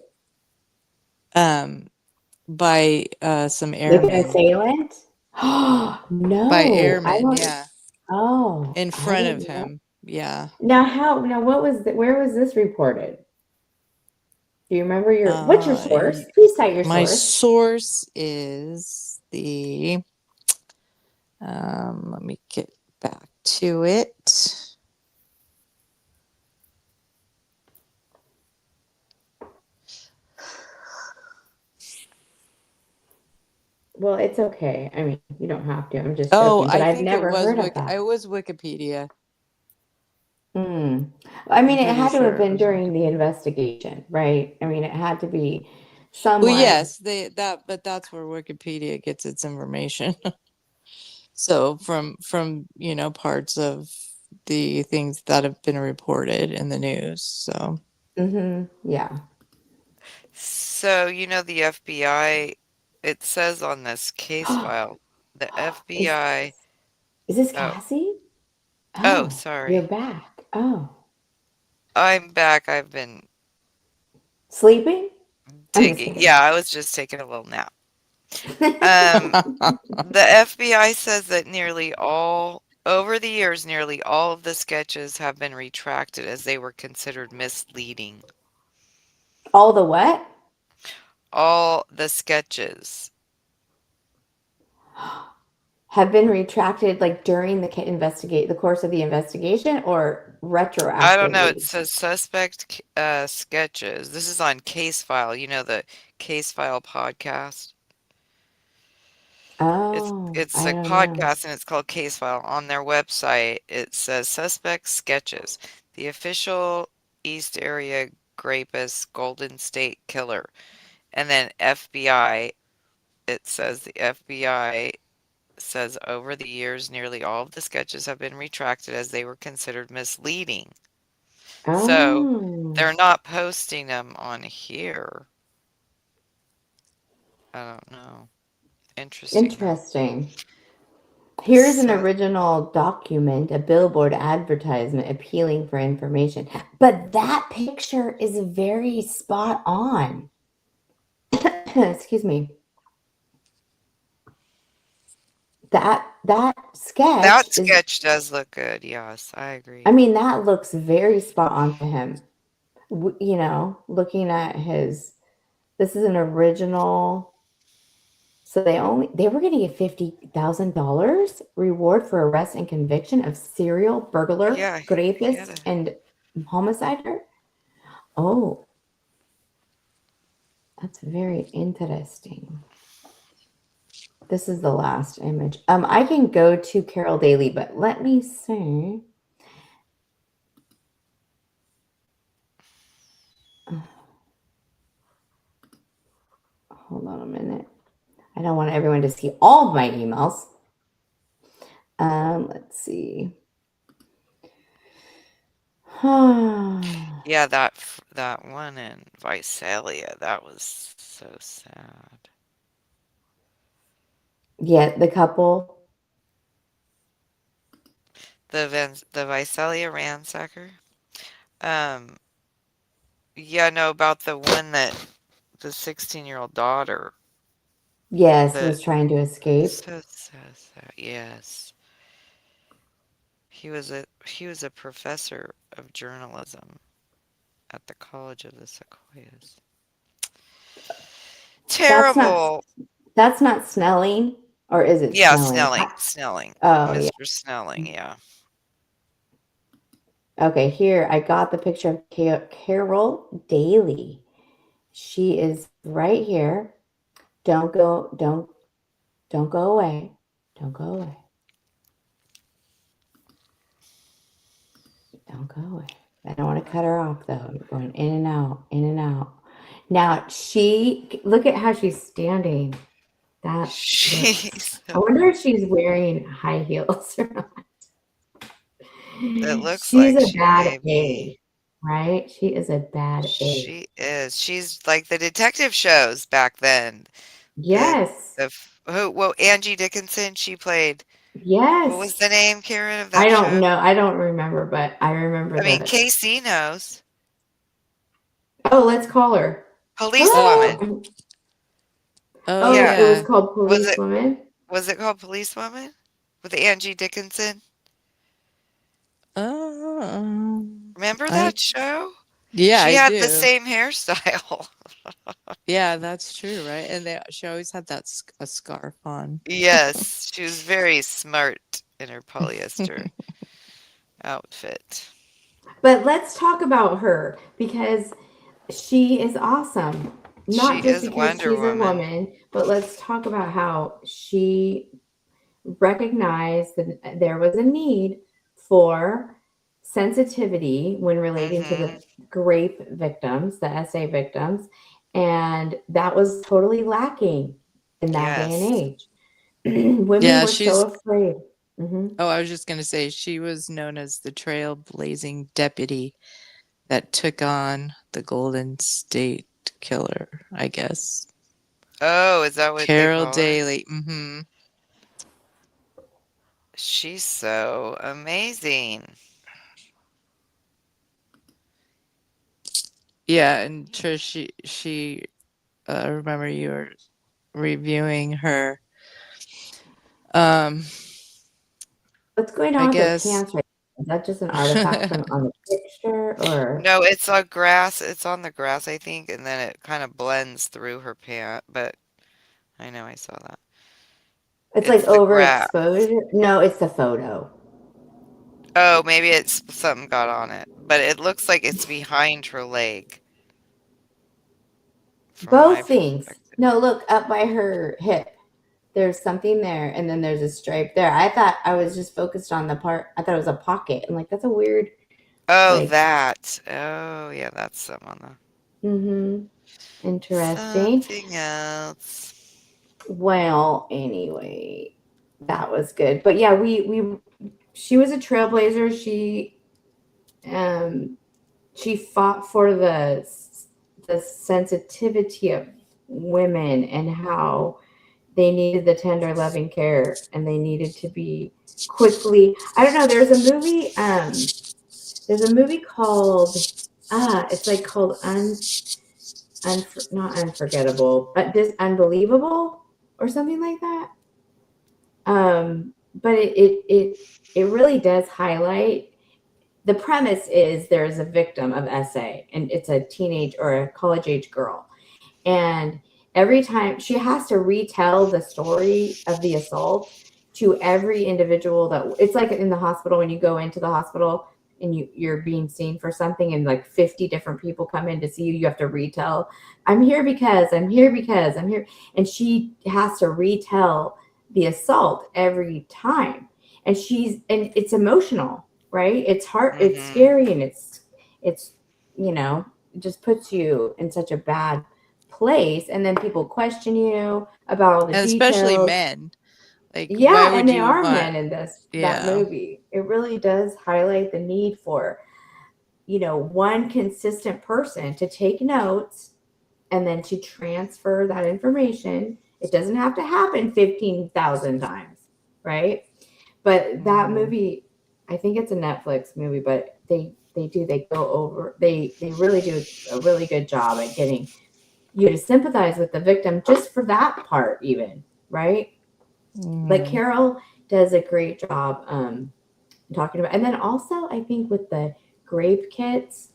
By some airmen. Like an assailant? No. By airmen, yeah. Oh. In front of him. Yeah. Now where was this reported? Do you remember what's your source? Please cite your source. My source is the Let me get back to it. Well, it's okay. I mean, you don't have to. I'm just Oh, joking, but I I've think it never was heard of that. it was Wikipedia. Hmm. I mean, I'm it pretty had to sure have it been was during the Wikipedia. investigation, right? I mean, it had to be Well, somewhat. yes, but that's where Wikipedia gets its information. So from parts of the things that have been reported in the news. So Yeah. So, the FBI, it says on this case file, the Is FBI, is this oh, Cassie? oh, Oh, you're sorry. back. Oh, I'm back. I've been sleeping? I'm just digging. kidding. Yeah, I was just taking a little nap. Um, the FBI says that over the years, nearly all of the sketches have been retracted as they were considered misleading. All the what? All the sketches. Have been retracted like during the course of the investigation or I don't know. It retroactively? says suspect sketches. This is on Case File. The Case File podcast. It's Oh, it's I a don't know. podcast and it's called Case File. On their website, it says suspect sketches. The official East Area Rapist Golden State Killer. And then FBI, it says the FBI says over the years, nearly all of the sketches have been retracted as they were considered misleading. So Oh, they're not posting them on here. I don't know. Interesting, huh? interesting. Here's an So, original document, a billboard advertisement appealing for information. But that picture is very spot on. Excuse me. That sketch that is, sketch does look good. Yes, I I agree. mean, that looks very spot on to him. Looking at this is an original. So they were going to get $50,000 reward for arrest and conviction of serial burglar, Yeah, he had a. rapist, and homicider. Oh, that's very interesting. This is the last image. I can go to Carol Daly, but let me see. Hold on a minute. I don't want everyone to see all of my emails. Let's see. Yeah, that one in Visalia, that was so sad. Yeah, the couple. The Visalia ransacker. Um, yeah, no, about the one that the 16-year-old daughter. Yes, The was trying to escape. so sad. Yes. He was a professor of journalism at the College of the Sequoias. That's not Terrible. that's not Snelling, or is it Yeah, Snelling? Snelling. Oh yeah. Mr. Snelling, yeah. Okay, here I got the picture of Carol Daly. She is right here. Don't go away. Don't go away. Don't go away. I don't want to cut her off though. I'm going in and out, in and out. Now look at how she's standing. That She's I wonder if she's wearing high heels or not. it looks She's like a she bad may egg, be. right? She is a bad egg. She is. She's like the detective shows back then. The Yes. Angie Dickinson, she played. What was Yes. the name, Karen, of I that don't show? know. I don't remember, but I remember I mean, the. KC knows. Oh, let's call her. Policewoman. oh Hello. oh Oh, Yeah. it was yeah. called Was it Policewoman. was it called Policewoman? With Angie Dickinson? Um, Remember I that show? Yeah, She I had the do. same hairstyle. Yeah, that's true, right? And she always had that a scarf on. Yes, she was very smart in her polyester outfit. But let's talk about her because she is awesome. She Not just is because Wonder she's a Woman. woman, but let's talk about how she recognized that there was a need for sensitivity when relating to Mhm. the grape victims, the SA victims, and that was totally lacking in that day and Yes. age. Women Yeah, were so she's afraid. Mhm. oh, I was just gonna say she was known as the trailblazing deputy that took on the Golden State Killer, I guess. Oh, is that what they Carol call her? Daly. Mm-hmm. She's so amazing. Yeah, and Trish, she I remember you were reviewing her. Um, What's going I on with her guess. pants right now? Is that just an artifact from on the picture or No, it's on grass. It's on the grass, I think, and then it kind of blends through her pant, but I know I saw that. it's like It's the grass. overexposure? No, it's the photo. Oh, maybe it's something got on it, but it looks like it's behind her leg from my Both things. perspective. No, look up by her hip. There's something there, and then there's a stripe there. I thought I was just focused on the part. I thought it was a pocket. I'm like, that's a weird, Oh, like, that. Oh, yeah, that's some on the mm-hmm, interesting. something else. Well, anyway, that was good. But yeah, she was a trailblazer. Um, she fought for the sensitivity of women and how they needed the tender loving care and they needed to be quickly. I don't know, there's a movie called it's like called not unforgettable but just unbelievable or something like that. But it really does highlight. The premise is there's a victim of SA and it's a teenage or a college age girl, and every time she has to retell the story of the assault to every individual. That it's like in the hospital when you go into the hospital and you're being seen for something and like 50 different people come in to see you. You have to retell, I'm here because I'm here because I'm here. And she has to retell the assault every time. And it's emotional, right? It's hard, it's Mhm. scary, and it's it just puts you in such a bad place, and then people question you about all the And especially details. men. Like, why Yeah, and would they you are want? men in that Yeah. movie. It really does highlight the need for one consistent person to take notes and then to transfer that information. It doesn't have to happen 15,000 times, right? But that Mhm. movie, I think it's a Netflix movie, but they go over, they really do a really good job at getting you to sympathize with the victim just for that part, even, right? But Mhm. Carol does a great job talking about. And then also I think with the grape kits,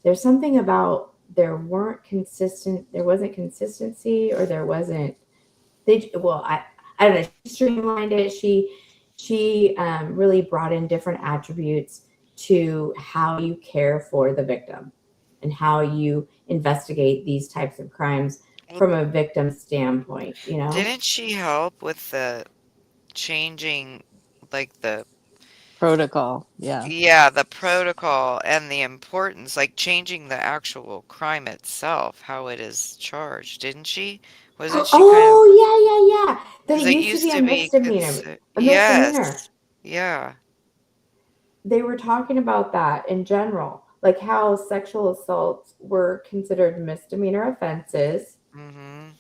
there's something about there wasn't consistency, or there wasn't I don't know, she streamlined it. She really brought in different attributes to how you care for the victim and how you investigate these types of crimes Well, from a victim standpoint. didn't she help with the changing, like the Protocol. Yeah. yeah, the protocol and the importance, like changing the actual crime itself, how it is charged, didn't she? Wasn't she kind of, Oh, yeah, yeah, yeah. That because it it used to be used a to be misdemeanor. A misdemeanor. yes. Yeah. They were talking about that in general, like how sexual assaults were considered misdemeanor offenses. Mhm.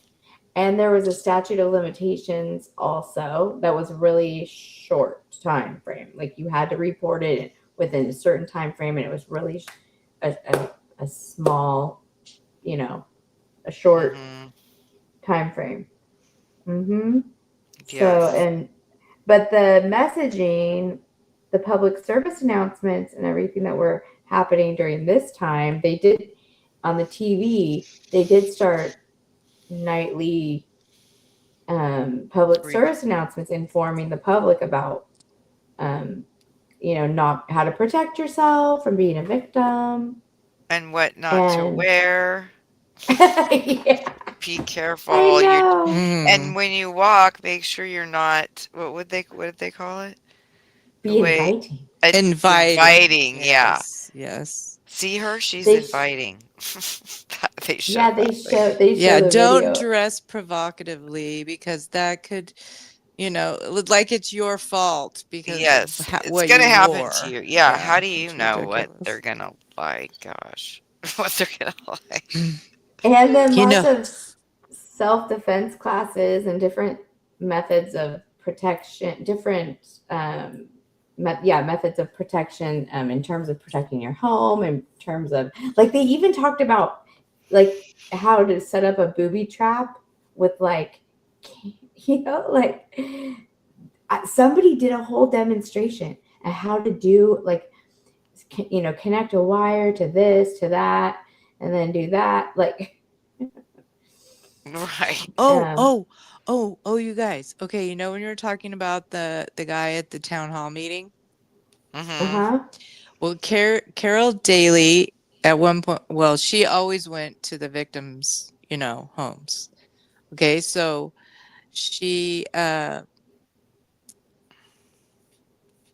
And there was a statute of limitations also that was really short time frame. Like you had to report it within a certain time frame, and it was really a small, you know, a short Mhm. time frame. Mm-hmm. So Yes. and but the messaging, the public service announcements, and everything that were happening during this time, they did on the TV, they did start nightly public service announcements informing the public about, not how to protect yourself from being a victim. And what not to And wear. yeah, Be I careful. know. And when you walk, make sure you're not, what did they call it? The Be way inviting. inviting, yeah. Yes. See her? She's They inviting. They showed Yeah, that. they Yeah, show the don't video. dress provocatively because that could, like it's your fault because Yes, of it's what gonna you happen wore. to you. Yeah, how do you it's know what ridiculous. they're gonna like? Gosh, what they're gonna like. And then You lots know- of self-defense classes and different methods of protection, different methods of protection in terms of protecting your home, in terms of like they even talked about like how to set up a booby trap with like somebody did a whole demonstration on how to do like connect a wire to this to that and then do that like Right. Oh, you guys. Okay, when you were talking about the guy at the town hall meeting? Mm-hmm. Well, Carol Daly at one point, well, she always went to the victims, homes. Okay, so she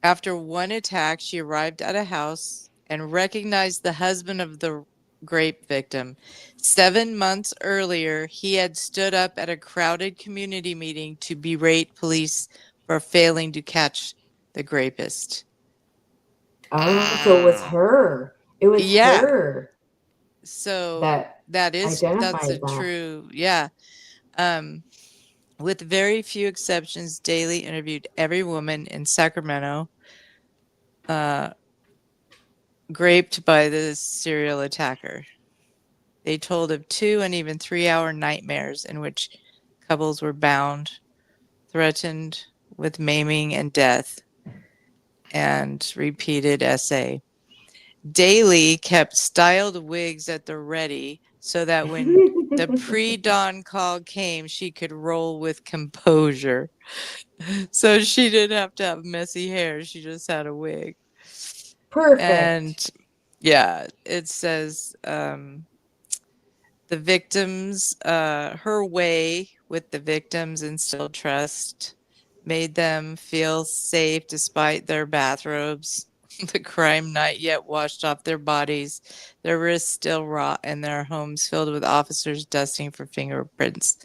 after one attack, she arrived at a house and recognized the husband of the rape victim. 7 months earlier, he had stood up at a crowded community meeting to berate police for failing to catch the rapist. Oh, so it was her. It was her. So that's a true, yeah. With very few exceptions, Daly interviewed every woman in Sacramento raped by the serial attacker. They told of 2 and even 3-hour nightmares in which couples were bound, threatened with maiming and death, and repeated essay. Daly kept styled wigs at the ready so that when the pre-dawn call came, she could roll with composure. So she didn't have to have messy hair. She just had a wig. Perfect. And yeah, it says the victims, her way with the victims instilled trust, made them feel safe despite their bathrobes. The crime not yet washed off their bodies, their wrists still raw, and their homes filled with officers dusting for fingerprints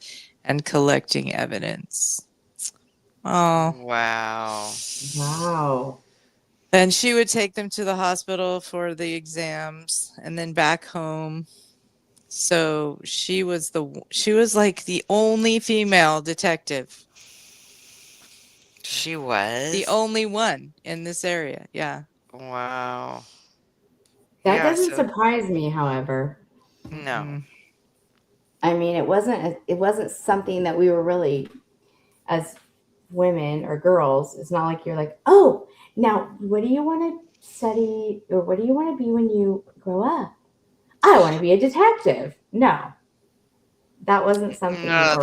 and collecting evidence. Oh. Wow. And she would take them to the hospital for the exams and then back home. So she was like the only female detective. She was? The only one in this area, yeah. Wow. That doesn't surprise me, however. No. I mean, it wasn't something that we were really, as women or girls, it's not like you're like, oh, now what do you want to study or what do you want to be when you grow up? I want to be a detective. No. That wasn't something that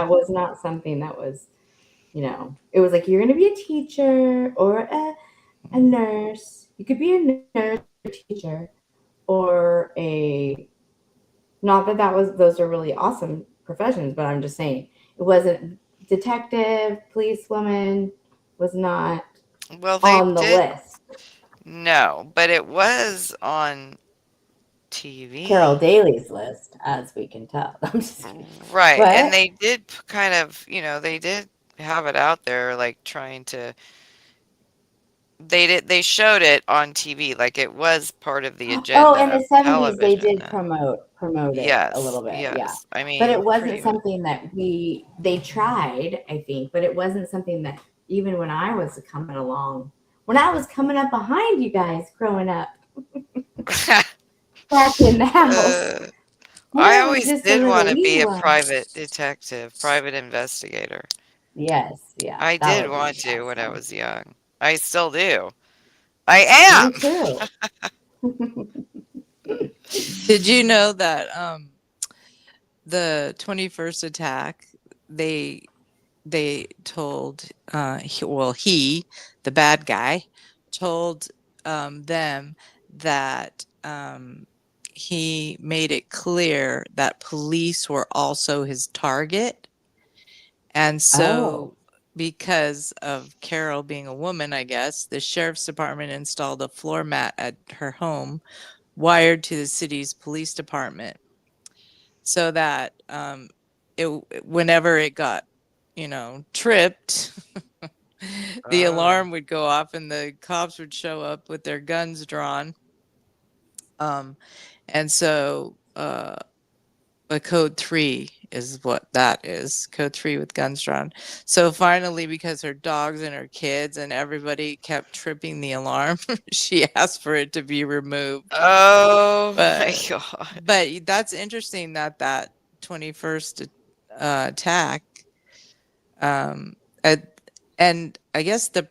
was not something that was, it was like you're going to be a teacher or a nurse. You could be a nurse or a teacher or not that those are really awesome professions, but I'm just saying it wasn't detective, policewoman was not on the list. No, but it was on TV. Carol Daly's list, as we can tell. I'm just kidding. Right. What? And they did kind of, they did have it out there, like trying to. They showed it on TV, like it was part of the agenda. Oh, in the 70s they did promote it a little bit. Yes. Yeah. I mean, but it wasn't something that they tried, I think, but it wasn't something that even when I was coming along, when I was coming up behind you guys growing up back in the house. I always did want to be a private detective, private investigator. Yes, yeah. I did want to when I was young. I still do. I Me too. Did you know that the 21st attack, they told he, the bad guy, told them that he made it clear that police were also his target. And so, Oh. because of Carol being a woman, I guess, the sheriff's department installed a floor mat at her home wired to the city's police department so that whenever it got, tripped, the Oh. alarm would go off and the cops would show up with their guns drawn. And so a code 3 is what that is. Code 3 with guns drawn. So finally, because her dogs and her kids and everybody kept tripping the alarm, she asked for it to be removed. Oh my But God. but that's interesting that 21st attack, um and I guess the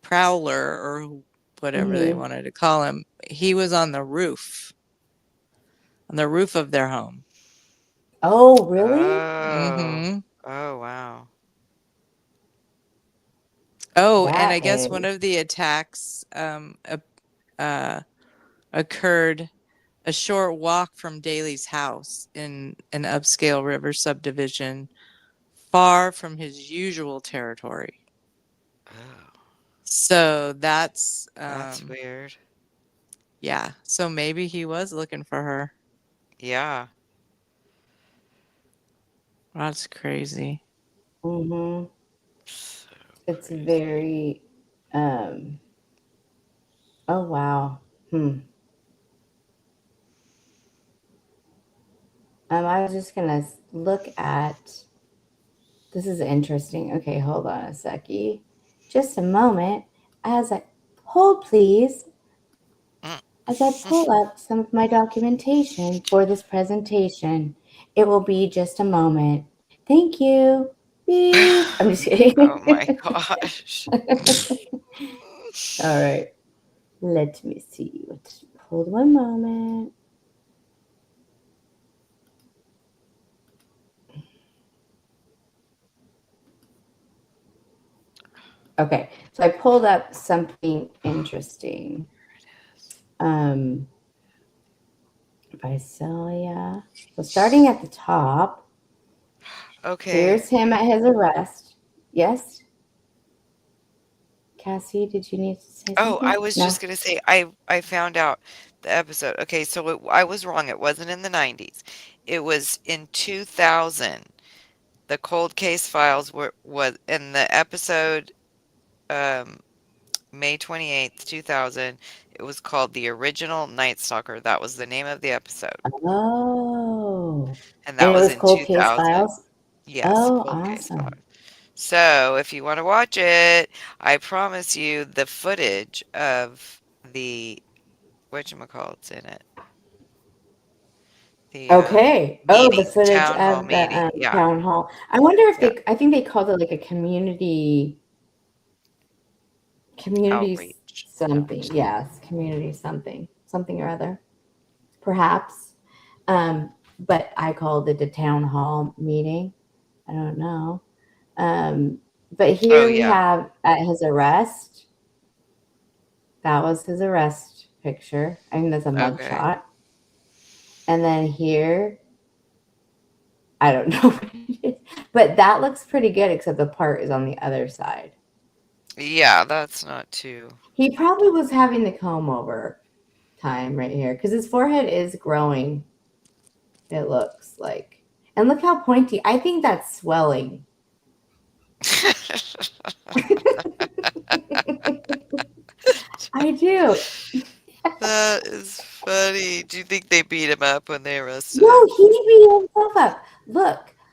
prowler, or whatever they Mhm. wanted to call him, he was on the roof of their home. Oh, really? Oh. Mm-hmm. Oh wow. Oh, and I That guess one is. of the attacks occurred a short walk from Daly's house in an upscale river subdivision, far from his usual territory. Oh, So that's that's weird. yeah. So maybe he was looking for her. Yeah. That's crazy. Mhm. So It's crazy. very. Um. Oh wow. I was just gonna look at. This is interesting. Okay, hold on a seckie. Just a moment. As I hold, please. As I pull up some of my documentation for this presentation, it will be just a moment. Thank you. Beep. I'm just Oh kidding. my gosh. All right. Let me see. Hold one moment. Okay. So I pulled up something interesting. Visalia. So starting at the top, Okay. here's him at his arrest. Yes? Cassie, did you need to say Oh, something? I was No. just gonna say I found out the episode. Okay, so I was wrong. It wasn't in the 90s. It was in 2000. The Cold Case Files was in the episode um May 28th, 2000. It was called The Original Night Stalker. That was the name of the episode. Oh. And And that it was was in Cold Case 2000. Files? Yes, Oh, Cold Case Files. awesome. So, if you want to watch it, I promise you the footage of the whatchamacallit's in it. The Okay. Oh, the meeting, footage town hall of the meeting. Yeah, town hall. I wonder if yeah. I think they called it like a community Outreach. something. Yes, community something or other, perhaps. But I called it a town hall meeting. I don't know. But Oh, here we yeah. have at his arrest. That was his arrest picture. I think that's a Okay. mugshot. And then here, I don't know what it is, but that looks pretty good, except the part is on the other side. Yeah, that's not too. He probably was having the comb over time right here because his forehead is growing, it looks like. And look how pointy. I think that's swelling. I do. That is funny. Do you think they beat him up when they arrested No, him? he beat himself up.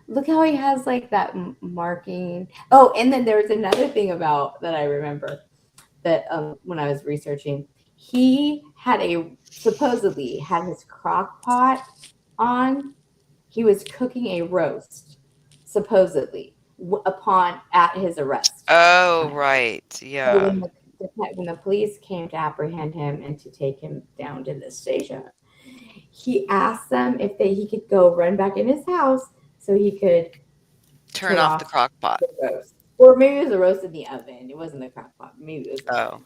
Look how he has like that marking. Oh, and then there was another thing about that I remember that when I was researching, he had supposedly had his crock pot on. He was cooking a roast, supposedly, upon at his arrest Oh, time. right. So Yeah. when the when the police came to apprehend him and to take him down to the station, he asked them if he could go run back in his house so he could Turn off the crock pot. the roast. Or maybe it was a roast in the oven. It wasn't the crock pot. Maybe it was the Oh. oven.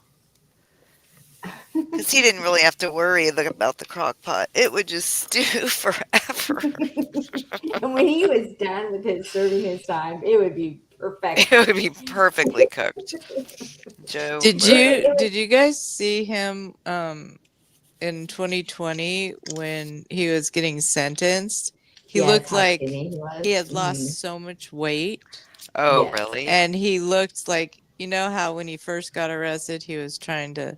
Because he didn't really have to worry about the crock pot. It would just stew forever. And when he was done with serving his time, it would be perfect. It would be perfectly cooked. Joe. Did you guys see him in 2020 when he was getting sentenced? He looked like he had lost so much weight. Oh, Yes. really? And he looked like, you know how when he first got arrested, he was trying to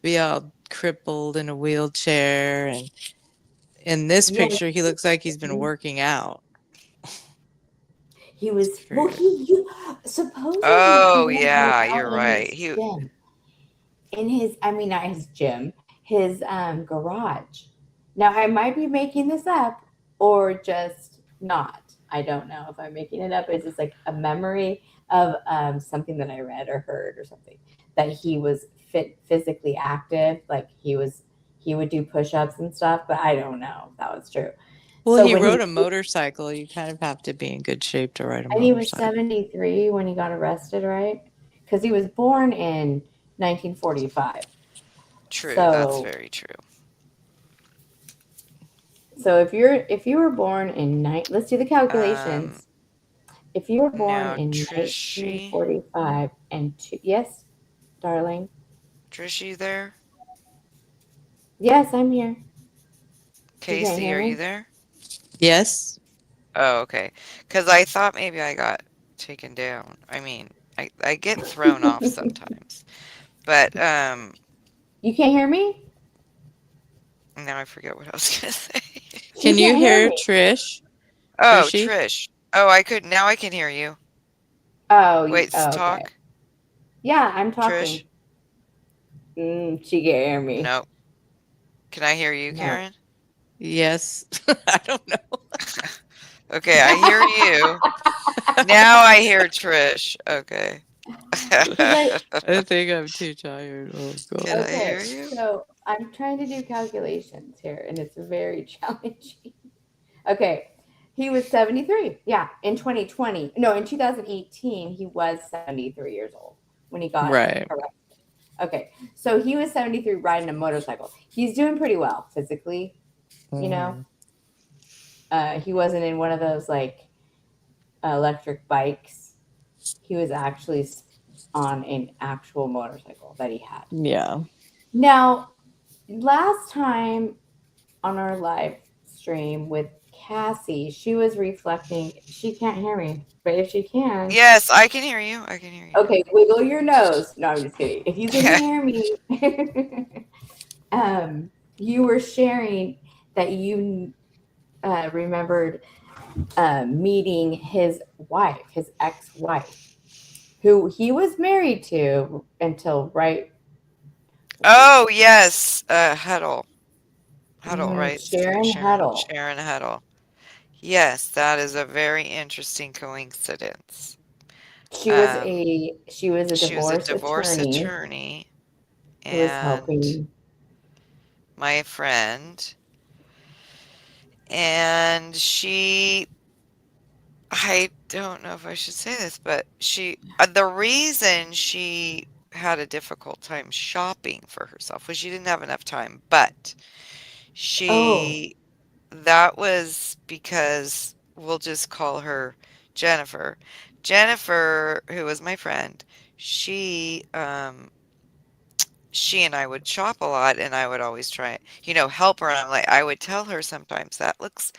be all crippled in a wheelchair. And in this picture, he looks like he's been working out. He was, well, he supposedly. Oh, he yeah, went out you're in right. his gym. In his, I mean, not his gym, his garage. Now, I might be making this up or just not. I don't know if I'm making it up. It's just like a memory of something that I read or heard or something, that he was physically active. Like he would do push-ups and stuff, but I don't know if that was true. Well, So he when rode a motorcycle. You kind of have to be in good shape to ride a And he was motorcycle. 73 when he got arrested, right? Because he was born in 1945. True, So- that's very true. So if you were born in let's do the calculations. If you were born now, in Trishy? 1945 and yes, darling. Trish, you there? Yes, I'm here. Casey, hear are me? you there? Yes. Oh, okay. Because I thought maybe I got taken down. I mean, I get thrown off sometimes. But You can't hear me? now I forget what I was gonna say. Can you can't hear me. Trish? Oh, Trishy? Trish. Oh, I could now I can hear you. Oh, Wait, okay. talk. Yeah, I'm talking. Trish? She can't hear me. No. Can I hear you, No. Karen? Yes. I don't know. Okay, I hear you. Now I hear Trish. Okay. I think I'm too tired. Oh, God. Can I hear you? So I'm trying to do calculations here, and it's very challenging. Okay, he was 73. Yeah, in 2020. No, in 2018, he was 73 years old when he got Right. arrested. Okay, so he was 73 riding a motorcycle. He's doing pretty well physically, you know. He wasn't in one of those like electric bikes. He was actually on an actual motorcycle that he had. Yeah. Now, last time on our live stream with Cassie, she was reflecting. She can't hear me, but if she can, Yes, I can hear you. I can hear you. okay, wiggle your nose. No, I'm just kidding. If you can hear me, you were sharing that you remembered meeting his wife, his ex-wife, who he was married to until right. Oh, yes. Huddle. Huddle, right? Sharon Huddle. Sharon Huddle. Yes, that is a very interesting coincidence. She was a divorce attorney, who was and helping my friend, and I don't know if I should say this, but the reason she had a difficult time shopping for herself was she didn't have enough time, but that was because we'll just call her Jennifer. Jennifer, who was my friend, she and I would shop a lot, and I would always try, help her. And I'm like, I would tell her sometimes that looks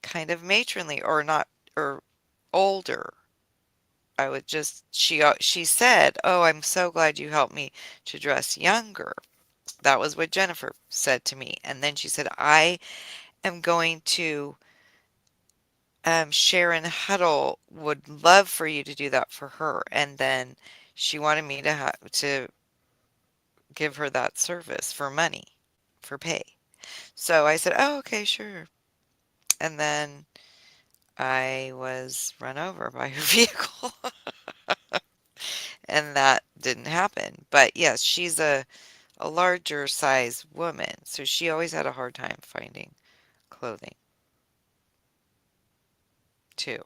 kind of matronly or not, or older. I would just, she said, "Oh, I'm so glad you helped me to dress younger." That was what Jennifer said to me. And then she said, "I am going to, Sharon Huddle would love for you to do that for her." And then she wanted me to give her that service for money, for pay. So I said, "Oh, okay, sure." And then I was run over by her vehicle. And didn't happen. But yes, she's a larger size woman, so she always had a hard time finding clothing too.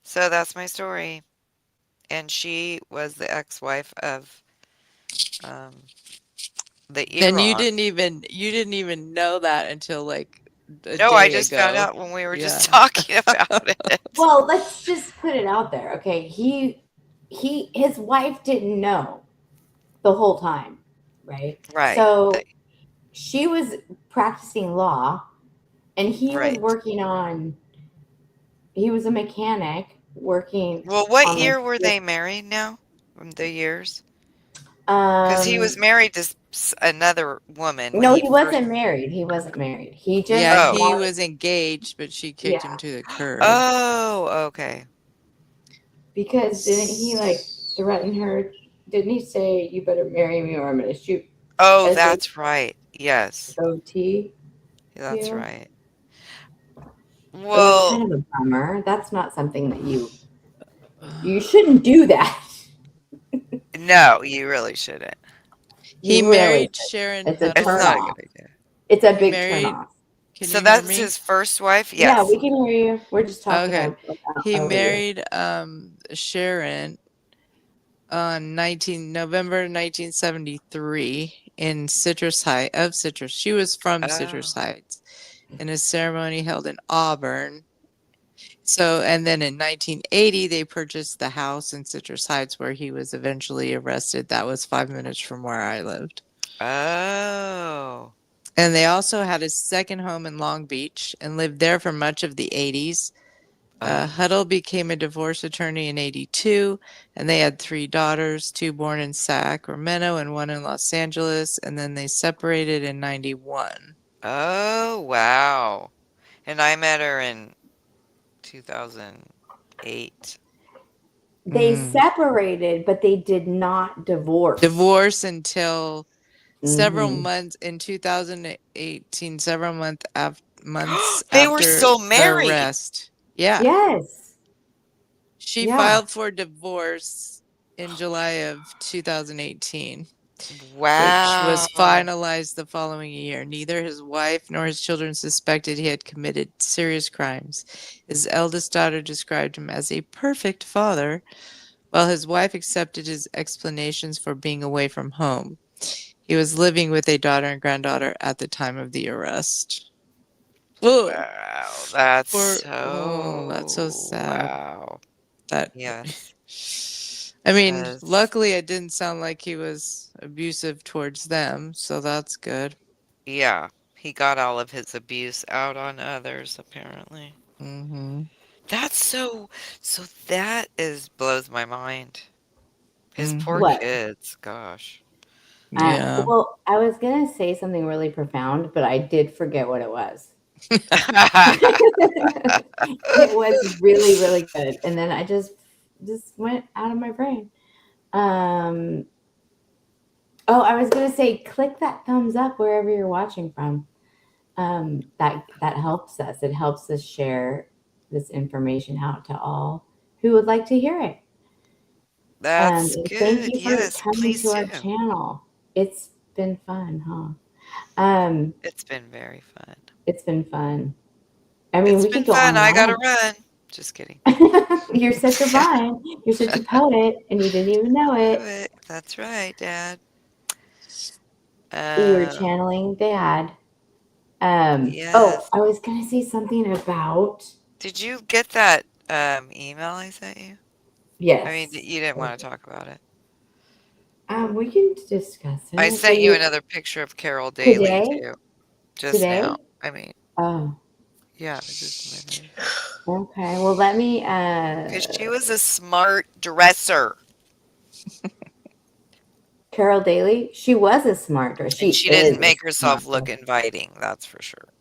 So that's my story. And she was the ex-wife of um, the And Iran. you didn't even know that until like a No, I day just found ago. out when we were just Yeah. talking about it. Well, let's just put it out there. Okay. His wife didn't know the whole time, right? Right. So she was practicing law and Right. he was a mechanic working Well, what on year were the they married now? From the years? Because he um was married to another woman when no, he he first. wasn't married. He wasn't married. He just Yeah, Oh. he wanted, was engaged, but she kicked him yeah, to the curb. Oh, okay. because didn't he like threaten her? Didn't he say you better marry me or I'm gonna shoot Oh, SOT that's right. Yes, that's you? right. It was Well, kind of a bummer. That's not something that you shouldn't do that. no, you really shouldn't. He You really married should. Sharon It's a It's turn Huddle. not a good off. idea. It's a He big turn married, off. can So you hear that's me? his first wife? Yeah, Yes. we can hear you. We're just talking Okay. He over you. married Sharon on November 1973 in Citrus Heights of Citrus. She was from Oh. Citrus Heights in a ceremony held in Auburn. So, and then in 1980, they purchased the house in Citrus Heights where he was eventually arrested. That was 5 minutes from where I lived. Oh. And they also had a second home in Long Beach and lived there for much of the 80s. Oh. Huddle became a divorce attorney in 82, and they had 3 daughters, 2 born in Sacramento and 1 in Los Angeles, and then they separated in 91. Oh, wow. And I met her in 2008. They Mm. separated, but they did not divorce. Divorce until several Hmm. months in 2018, several months They were after still the married. arrest. Yeah. Yes. She Yeah. filed for divorce in July of 2018, which was Wow. finalized the following year. Neither his wife nor his children suspected he had committed serious crimes. His eldest daughter described him as a perfect father, while his wife accepted his explanations for being away from home. He was living with a daughter and granddaughter at the time of the arrest. Oh, Wow. That's that's so so sad. wow. That Yes. I mean, Because, luckily it didn't sound like he was abusive towards them, so that's good. yeah, he got all of his abuse out on others, apparently. Mm-hmm. That's so that is blows my mind. His poor Mm-hmm. What? kids, gosh. Yeah. Well, I was gonna say something really profound, but I did forget what it was. It was really, really good, and then I just went out of my brain. Um, oh, I was gonna say, click that thumbs up wherever you're watching from. That helps us. It helps us share this information out to all who would like to hear it. That's And thank good. you for Yes, coming please to our do. channel. It's been fun, huh? It's been very fun. It's been fun. I mean, It's we could been go fun. on I and gotta on. run. Just kidding. You're such a vine. You're such a poet, and you didn't even know it. That's right, Dad. You were Um, channeling Dad. Oh, yes. I was gonna say something about Did you get that email I sent you? I mean, yes. you didn't want to talk about it. We can discuss I it. sent you another picture of Carol Daly Today? too, just Today? now. I mean, Oh, yeah, just a minute. okay. Well, let me. Because she was a smart dresser, Carol Daly. She was a smart girl. and She she is didn't a make herself smart look girl. inviting. That's for sure.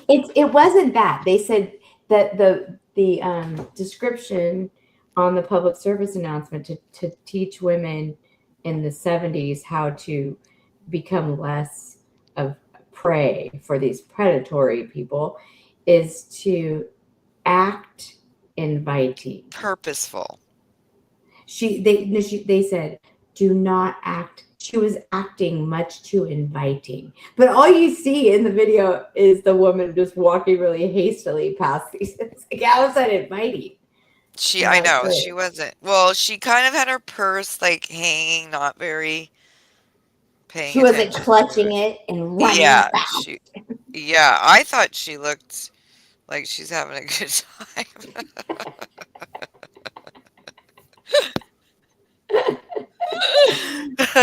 It wasn't that they said that the description on the public service announcement to teach women in the 70s how to become less of prey for these predatory people is to act inviting. Purposeful. They said, do not act. She was acting much too inviting. But all you see in the video is the woman just walking really hastily past these. It's like, how is that inviting? I know, she wasn't. Well, she kind of had her purse like hanging, not very paying She wasn't attention to clutching it. it and running Yeah, about. yeah, I thought she looked like she's having a good time.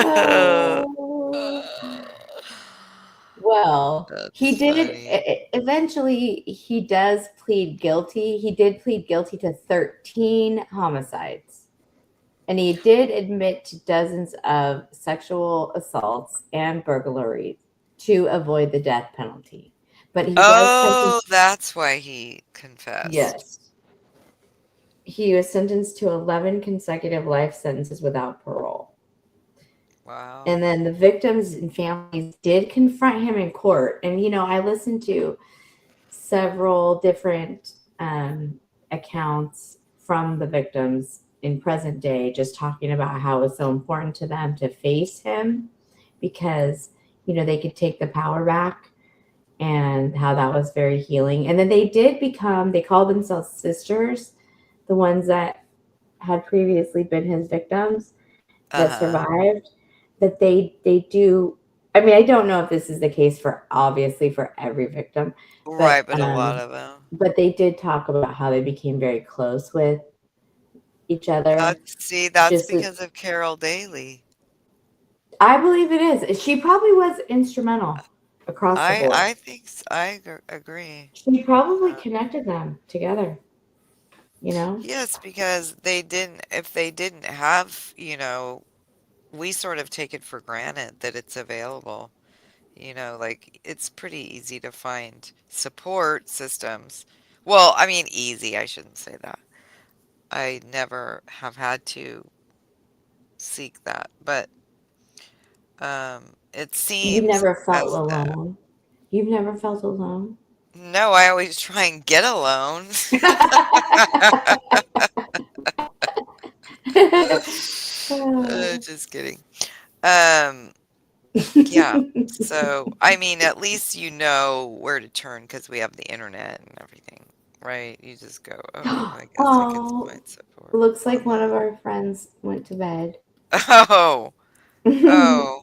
Oh. Well, he That's did funny. eventually he does plead guilty. He did plead guilty to 13 homicides. And he did admit to dozens of sexual assaults and burglaries to avoid the death penalty. But he was Oh, sentenced, that's why he confessed. yes. He was sentenced to 11 consecutive life sentences without parole. Wow. And then the victims and families did confront him in court. And, I listened to several different accounts from the victims in present day, just talking about how it was so important to them to face him because, they could take the power back and how that was very healing. And then they called themselves sisters, the ones that had previously been his victims that Uh-huh. survived, that they do. I mean, I don't know if this is the case for obviously for every victim, Right, but but a lot of them. they did talk about how they became very close with each other. That's Just because of Carol Daly. I believe it is. She probably was instrumental across the board. Agree. She probably Uh, connected them together, you know? yes, because if they didn't have, we sort of take it for granted that it's available. Like it's pretty easy to find support systems. Well, I mean, easy, I shouldn't say that. I never have had to seek that, but it You've seems never felt as though. alone. You've never felt alone. No, I always try and get alone. Just kidding. Um, yeah. So, I mean, at least you know where to turn because we have the internet and everything, right? You just go, oh, I guess I can Oh, find support looks like one of online. our friends went to bed. Oh, oh,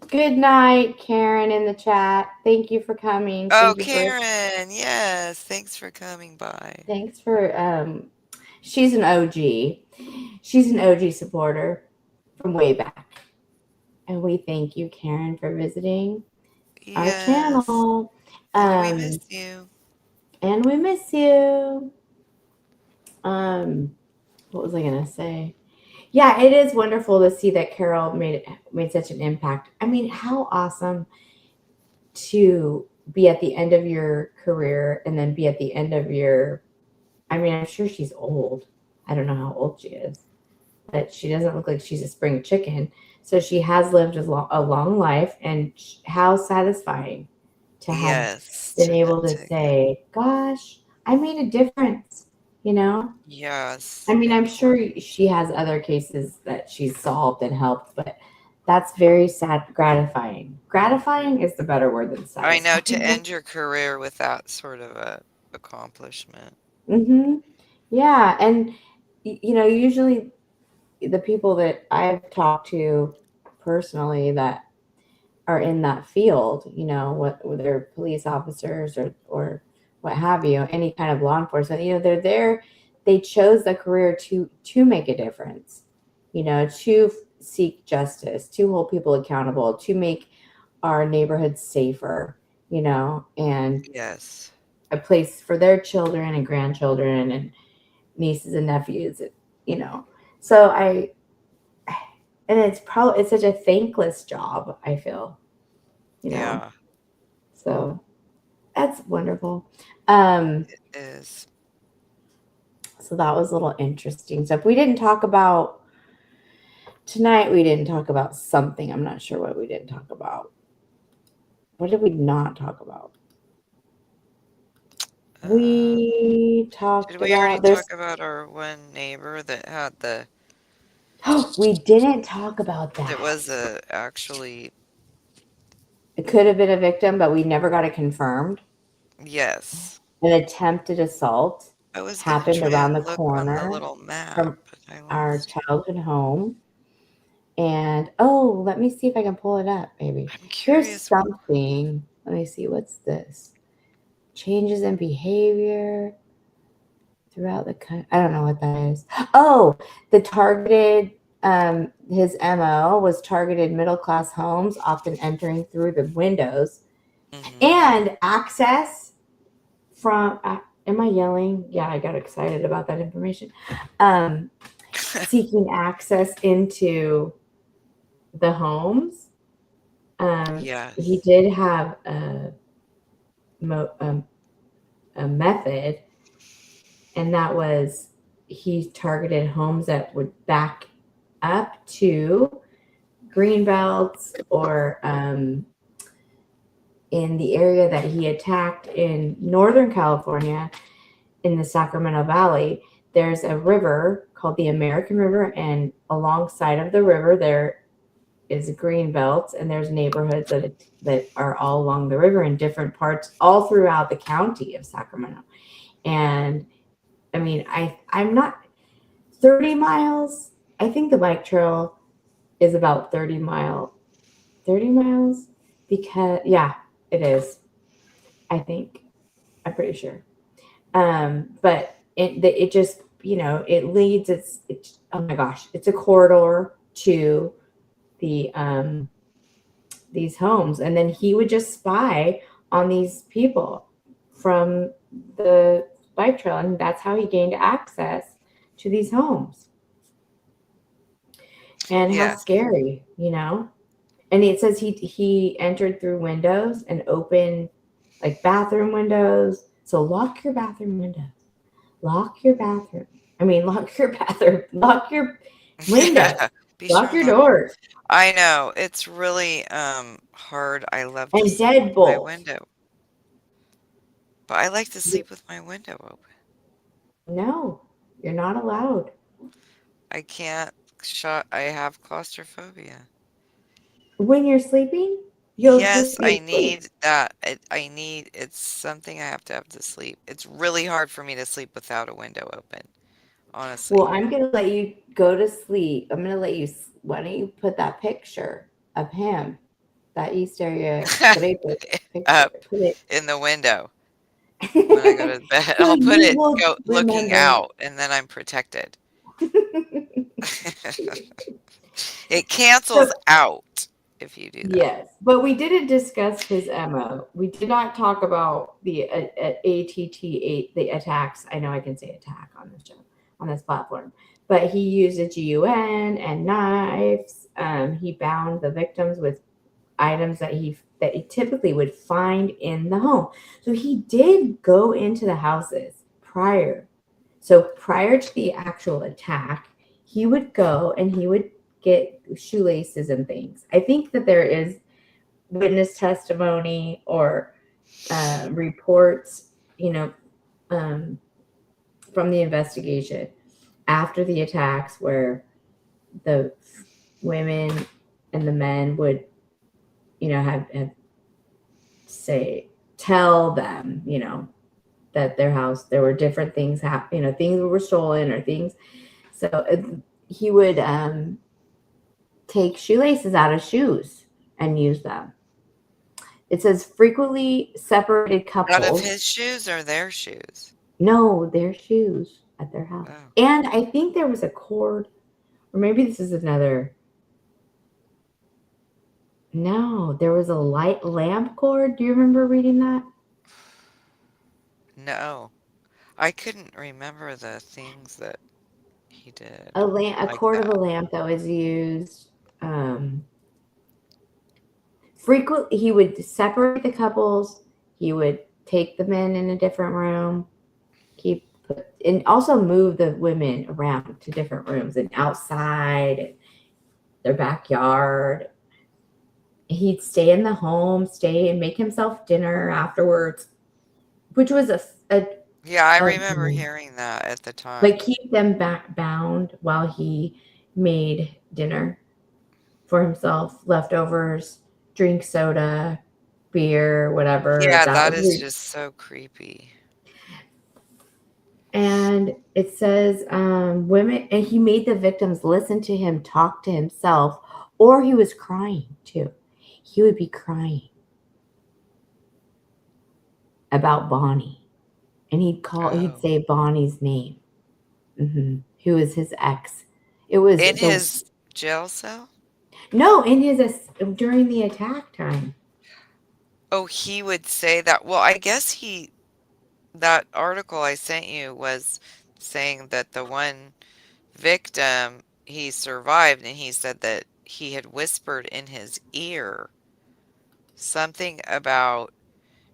Good night, Karen in the chat. Thank you for coming. oh, Karen. Yes. Thanks for coming by. Thanks for she's an OG. She's an OG supporter from way back. And we thank you, Karen, for visiting our Yes. channel. And we miss you. And we miss you. What was I gonna say? Yeah, it is wonderful to see that Carol made such an impact. I mean, how awesome to be at the end of your career and then be at the end of your, I mean, I'm sure she's old. I don't know how old she is, but she doesn't look like she's a spring chicken. So she has lived a long life, and how satisfying to have Yes. been able to say, gosh, I made a difference, you know? Yes. I mean, I'm sure Important. she has other cases that she's solved and helped, but that's very sad, gratifying. Gratifying is the better word than I know, to satisfying. end your career with that sort of a accomplishment. Mm-hmm. Yeah, and usually the people that I've talked to personally that are in that field, whether they're police officers or what have you, any kind of law enforcement, they're there. They chose the career to make a difference, to seek justice, to hold people accountable, to make our neighborhoods safer, and Yes. a place for their children and grandchildren and nieces and nephews, you know. So and it's such a thankless job, I feel, you know. Yeah, So that's wonderful. Um, it is. so that was a little interesting stuff. We didn't talk about tonight. We didn't talk about something. I'm not sure what we didn't talk about. What did we not talk about? We talked Did we already about there's. talk about our one neighbor that had the We didn't talk about that that. was actually It could have been a victim, but we never got it confirmed. yes. An attempted assault I was gonna happened try around and the look on the corner little map, from but I our lost. childhood home. And oh, let me see if I can pull it up, maybe. I'm Here's curious. something. Let me see. What's this? Changes in behavior throughout the country. I don't know what that is. Oh, the targeted, his MO was targeted middle class homes, often entering through the windows Mhm. and access from. Am I yelling? Yeah, I got excited about that information. Seeking access into the homes. He Yes. did have mo- um, a method, and that was he targeted homes that would back up to green belts or in the area that he attacked in Northern California in the Sacramento Valley. There's a river called the American River, and alongside of the river there is green belts, and there's neighborhoods that are all along the river in different parts all throughout the county of Sacramento. And I mean, I'm not 30 miles. I think the bike trail is about 30 miles because yeah, it is. I think I'm pretty sure. But it just, it leads. It's oh my gosh, it's a corridor to the these homes, and then he would just spy on these people from the bike trail, and that's how he gained access to these homes. And how Yeah. scary, and it says he entered through windows and opened like bathroom windows. So lock your bathroom windows, lock your bathroom lock your bathroom, lock your windows, Yeah. Be sure lock and your lock. doors. I know it's really hard. I love to And sleep with my deadbolt. window, but I like to sleep with my window open. No, you're not allowed. I can't shut. I have claustrophobia. When you're sleeping, you'll Yes, just be I asleep. need that. I need. It's something I have to sleep. It's really hard for me to sleep without a window open. Well, Honestly. I'm gonna let you go to sleep. I'm gonna let you. Why don't you put that picture of him, that East Area Draper picture? Up Put it. in the window when I go to bed. So I'll put you it will go looking remember. out, and then I'm protected. It cancels So out if you do that. yes, but we didn't discuss his MO. We did not talk about the ATT8, the attacks. I know I can say attack on this show, on this platform, but he used a GUN and knives. He bound the victims with items that he typically would find in the home. So he did go into the houses prior. So prior to the actual attack, he would go and he would get shoelaces and things. I think that there is witness testimony or reports, um, from the investigation after the attacks where the women and the men would, have say tell them, that their house there were different things happen, things were stolen or things. So he would take shoelaces out of shoes and use them. It says frequently separated Out of couples. his shoes or their shoes? No, their shoes at their house. Oh. And I think there was a cord, or maybe this is another. No, there was a light lamp cord. Do you remember reading that? No. I couldn't remember the things that he did A like cord of a that. lamp that was used. Frequently, he would separate the couples. He would take the men in a different room, and also move the women around to different rooms and outside, and their backyard. He'd stay in the home, stay and make himself dinner afterwards, which was Yeah, I Oh, remember mm. hearing that at the time. But keep them back bound while he made dinner for himself, leftovers, drink soda, beer, whatever. Yeah, That that was is his. just so creepy. And it says women, and he made the victims listen to him talk to himself, or he was crying too. He would be crying about Bonnie, and he'd Oh. say Bonnie's name, who was his ex. It was In his jail cell? no, in his during the attack time. Oh, he would say that. Well, I guess that article I sent you was saying that the one victim, he survived, and he said that he had whispered in his ear something about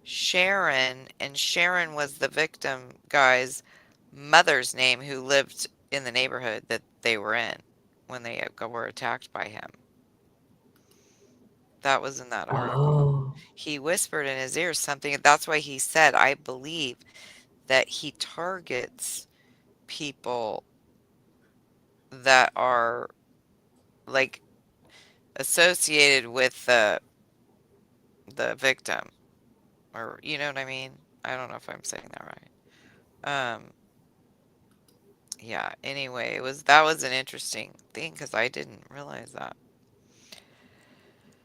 Sharon, and Sharon was the victim guy's mother's name who lived in the neighborhood that they were in when they were attacked by him. That was in that article. Oh, He whispered in his ear something. That's why he said, I believe that he targets people that are like associated with the victim, or you know what I mean? I don't know if I'm saying that right. Yeah, anyway, that was an interesting thing because I didn't realize that.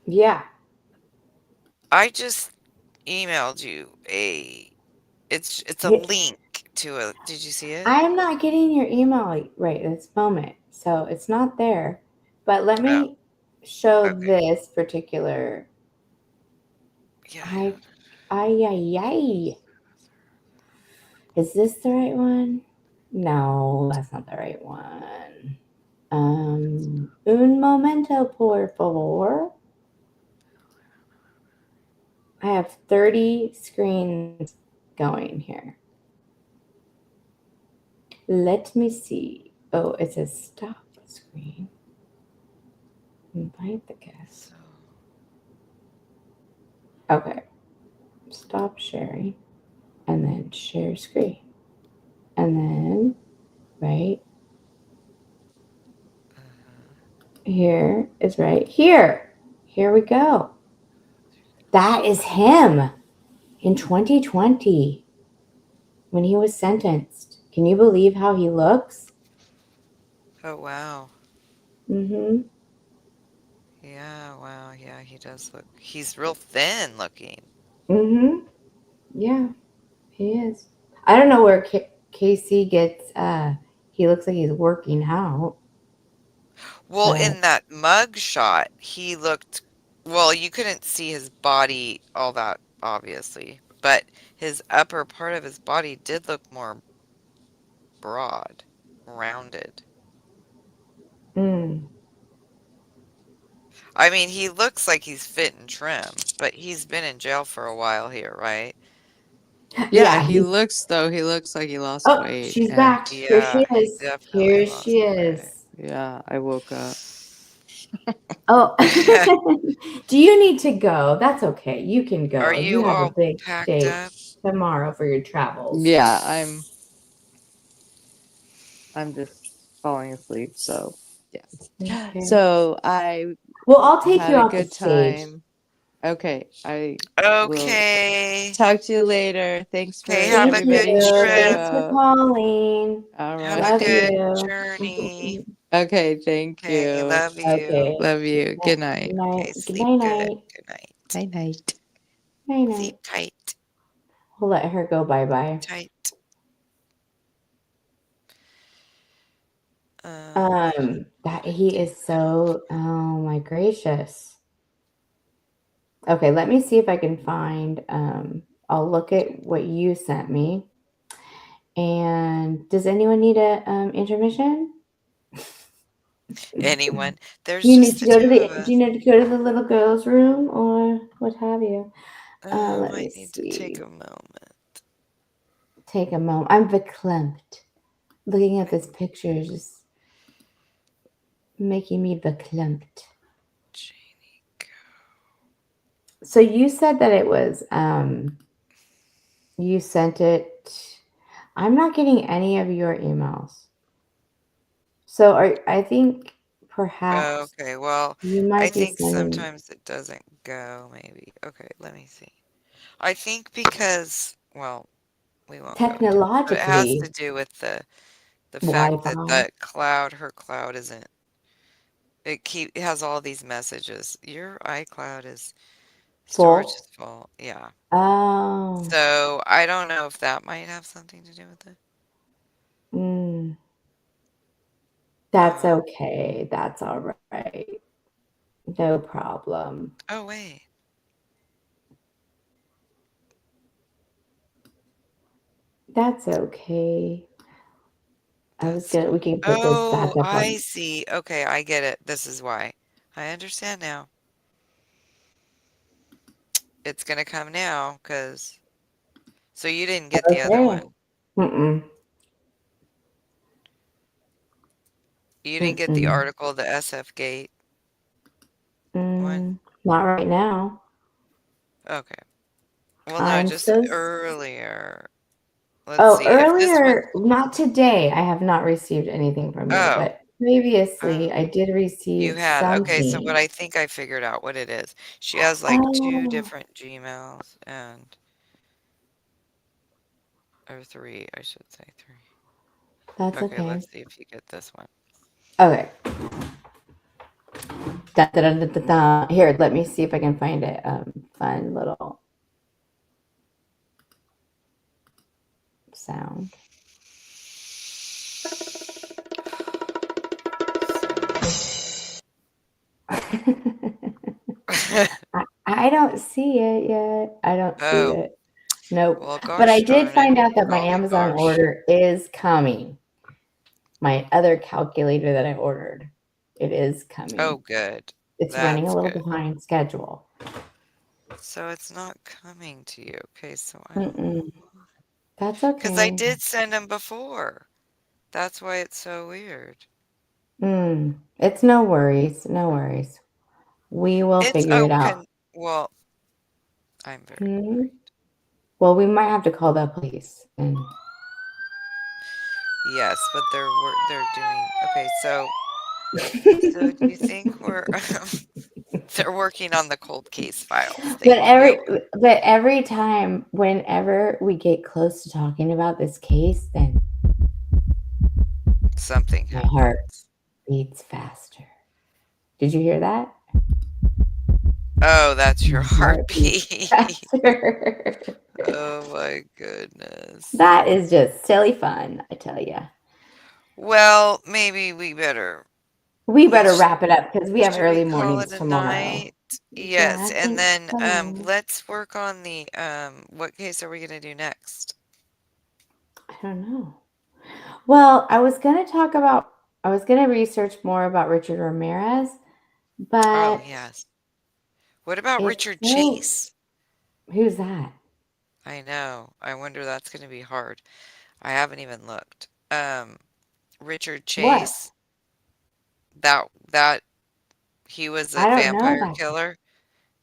yeah. I just emailed you it's a link to a, did you see it? I am not getting your email right this moment, so it's not there. But let Oh, me show okay. this particular. Yeah, I, ay. Is this the right one? No, that's not the right one. Un momento, por favor. I have 30 screens going here. Let me see. Oh, it says stop screen. Invite the guest. Okay. Stop sharing. And then share screen. And then, right here is right here. Here we go. That is him in 2020 when he was sentenced. Can you believe how he looks? oh wow. Mm-hmm. Yeah, wow, yeah, he does look, he's real thin looking. Mm-hmm. Yeah, he is. I don't know where Casey gets he looks like he's working out. Well, But in that mug shot, he looked, well, you couldn't see his body all that obviously, but his upper part of his body did look more broad, rounded. mm, I mean, he looks like he's fit and trim, but he's been in jail for a while here, right? Yeah, yeah, he he's looks like he lost oh, weight. she's And back. Here she Yeah, he is. definitely Here she lost weight. is. yeah, I woke up. Oh, do you need to go? That's okay. You can Are go. You you have a all big packed date up? tomorrow for your travels. Yeah, I'm just falling asleep, so yeah. Okay. So I Well, I'll take had you a off the good stage. time. Okay, I will Okay. talk to you later. Thanks for Okay, have Thank a you. good everybody who showed trip. Thanks for up. calling. All Have a right. Love good you. journey. Okay, thank Okay, you. love you. Okay. Love you. Good Good night. night. Okay, Good sleep night. good. Night. Good night. Night night. Night. Sleep Night. tight. We'll let her go. Bye bye. Tight. Um, That he is so. Oh my gracious. Okay, let me see if I can find. I'll look at what you sent me. And does anyone need a intermission? anyone. Do There's you need just to the go to two of the? Do us. you need to go to the little girl's room or what have you? Let me Might need to take see. a moment. Take a moment. I'm verklempt. Looking at this picture is just making me verklempt. Janie. So you said that it was you sent it I'm not getting any of your emails. So I think perhaps Okay, well, you I might be think sending sometimes it doesn't go, maybe. Okay, let me see. I think because, well, we won't go into it, but it has to technologically do with the fact that Wi-Fi. the cloud, her cloud isn't, it has all these messages. Your iCloud is, storage is Full. full. Yeah. Oh, So I don't know if that might have something to do with it. mm, that's Uh, okay. That's all right. No problem. oh, wait. That's okay. That's, We can put this back oh, up I on. see. Okay, I get it. This is why. I understand now. It's gonna come now, because, so you didn't get the other Okay. one. Mm-mm. You didn't get the Mm-mm. article, the SF Gate one? Not right now. Okay. Well, no, I'm just so. earlier. Let's Oh, see if this one. earlier, not today. I have not received anything from you, Oh, but previously oh, I did you receive had. Okay, so what something. I think I figured out what it is. She has like two Oh, different Gmails and, or three, I should say three. that's Okay, okay. let's see if you get this one. Okay. Da, da, da, da, da, da. Here, let me see if I can find it. Fun little sound. I don't see it yet. I don't see Oh, it. Nope. well, But I gosh did darn it. find out that my Golly Amazon gosh. order is coming. My other calculator that I ordered, it is Oh, coming. good. It's running a That's little good. behind schedule. So it's not coming to you. Okay, so I don't know. Mm-mm. That's Because I okay. did send them before. That's why it's so weird. It's no worries. No worries. We will It's figure it out. well, I'm very Hmm. worried. Well, we might have to call the police. And Yes, but they're doing okay, so do you think we're they're working on the cold case files. They but will be able every time, whenever we get close to talking about this case, then something my heart happens. beats faster. Did you hear that? Oh, that's your My heart beats heartbeat. faster. Oh my goodness. That is just silly fun, I tell you. Well, maybe we better We we better sh wrap it up because we have should we early call mornings it a tomorrow. night? Yes, Yeah, I and think then so. let's work on the what case are we gonna do next? I don't know. Well, I was going to research more about Richard Ramirez, Oh, but yes. What about it's Richard so, Chase? who's that? I know. I wonder that's gonna be hard. I haven't even looked. Richard What? Chase, that he was a I don't know vampire that. killer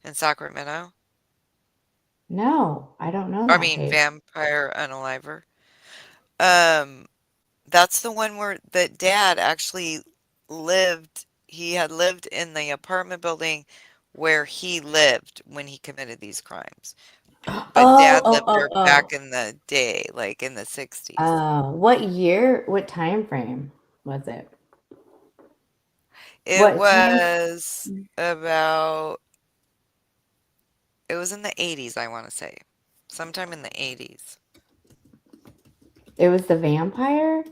in Sacramento. No, I don't know I that mean, case. vampire unaliver. Um, that's the one where the dad actually lived. He had lived in the apartment building where he lived when he committed these crimes. But Oh, dad oh, lived oh, there back oh. in the day, like in the 60s. What year, what time frame was it? It What time? was about, it was in the 80s, I want to say. Sometime in the 80s. It was the vampire?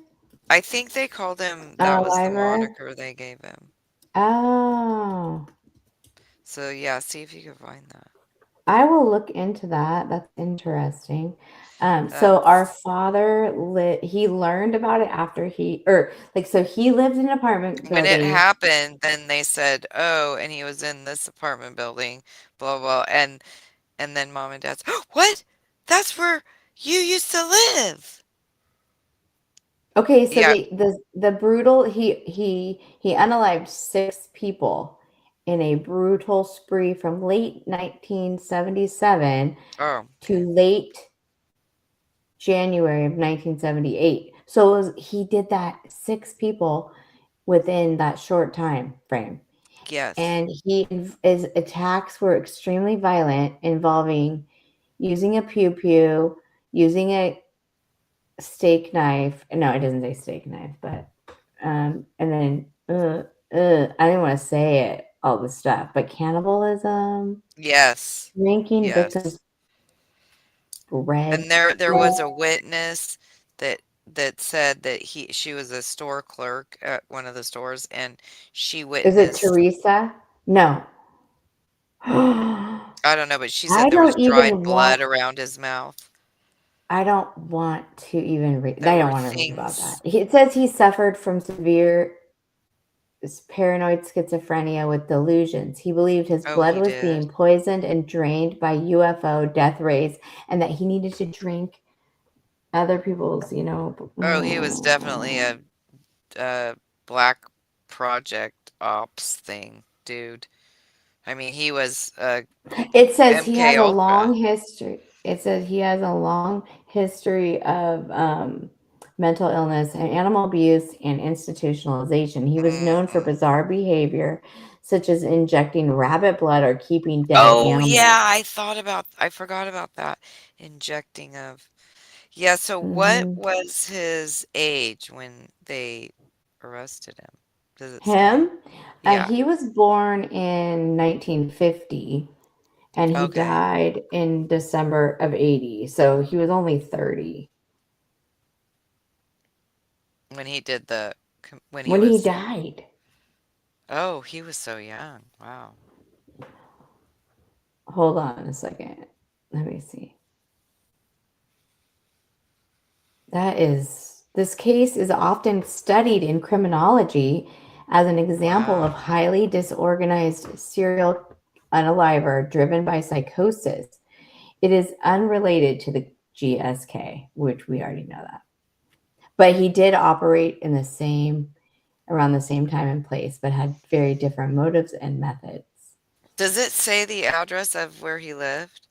I think they called him, that was the Unaliver? moniker they gave him. Oh, So yeah, see if you can find that. I will look into that. That's interesting. So our That's father he learned about it after so he lived in an apartment when it building. happened, then they said, "Oh, and he was in this apartment building, blah blah." And then mom and dad's, "What? That's where you used to live." Okay, so Yeah. the brutal he unalived 6 people in a brutal spree from late 1977 Oh, to okay. late January of 1978. So he did that 6 people within that short time frame. Yes. And his attacks were extremely violent, involving using a pew, using a steak knife. No, it doesn't say steak knife, but and then I didn't want to say it, all the stuff, but cannibalism, Yes. drinking Yes. victims' bread. And there was a witness that said that she was a store clerk at one of the stores, and she Is it witnessed, Teresa? No. I I don't know, but she said there was don't dried even blood want. around his mouth. I don't want to even read. There I don't were want to read about that. things. It says he suffered from severe paranoid schizophrenia with delusions. He believed his Oh, blood he was did. being poisoned and drained by UFO death rays, and that he needed to drink other people's, Oh, he was definitely a black project ops thing, dude. I mean, he was It says he has MK a Ultra. long history. It says he has a long history of mental illness and animal abuse and institutionalization. He was known for Mhm. bizarre behavior, such as injecting rabbit blood or keeping dead Oh animals. yeah, I forgot about that. Injecting of. Yeah, so what Hmm. was his age when they arrested him? Does it say? Him, Yeah. he was born in 1950 and he Okay. died in December of 80. So he was only 30 When he did the when he when he was. died. Oh, he was so young. Wow. Hold on a second. Let me see. This case is often studied in criminology as an example of Wow. highly disorganized serial unaliver driven by psychosis. It is unrelated to the GSK, which we already know that. But he did operate in around the same time and place, but had very different motives and methods. Does it say the address of where he lived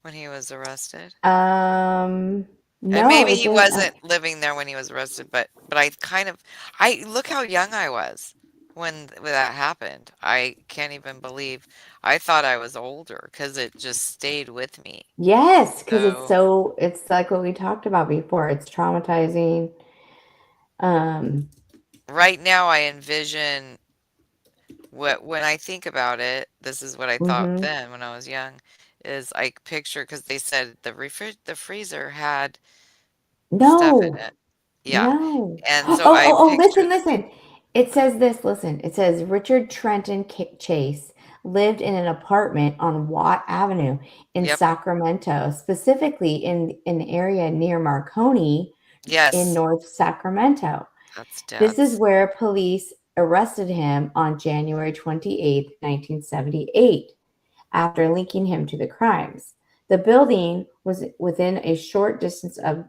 when he was arrested? Um, And no, maybe it he didn't. wasn't living there when he was arrested, but I look how young I was when that happened. I can't even believe I thought I was older because it just stayed with me. Yes, because So it's like what we talked about before. It's traumatizing. Um, right now I envision what when I think about it, this is what I thought mhm. then when I was young, is I picture because they said the freezer had stuff in No, it. Yeah. no. And Oh, so oh, I oh, listen, pictured, listen. It says this, listen. It says Richard Trenton Chase lived in an apartment on Watt Avenue in yep, Sacramento, specifically in an area near Marconi in yes, North Sacramento. that's This is dad's. where police arrested him on January 28th, 1978, after linking him to the crimes. The building was within a short distance of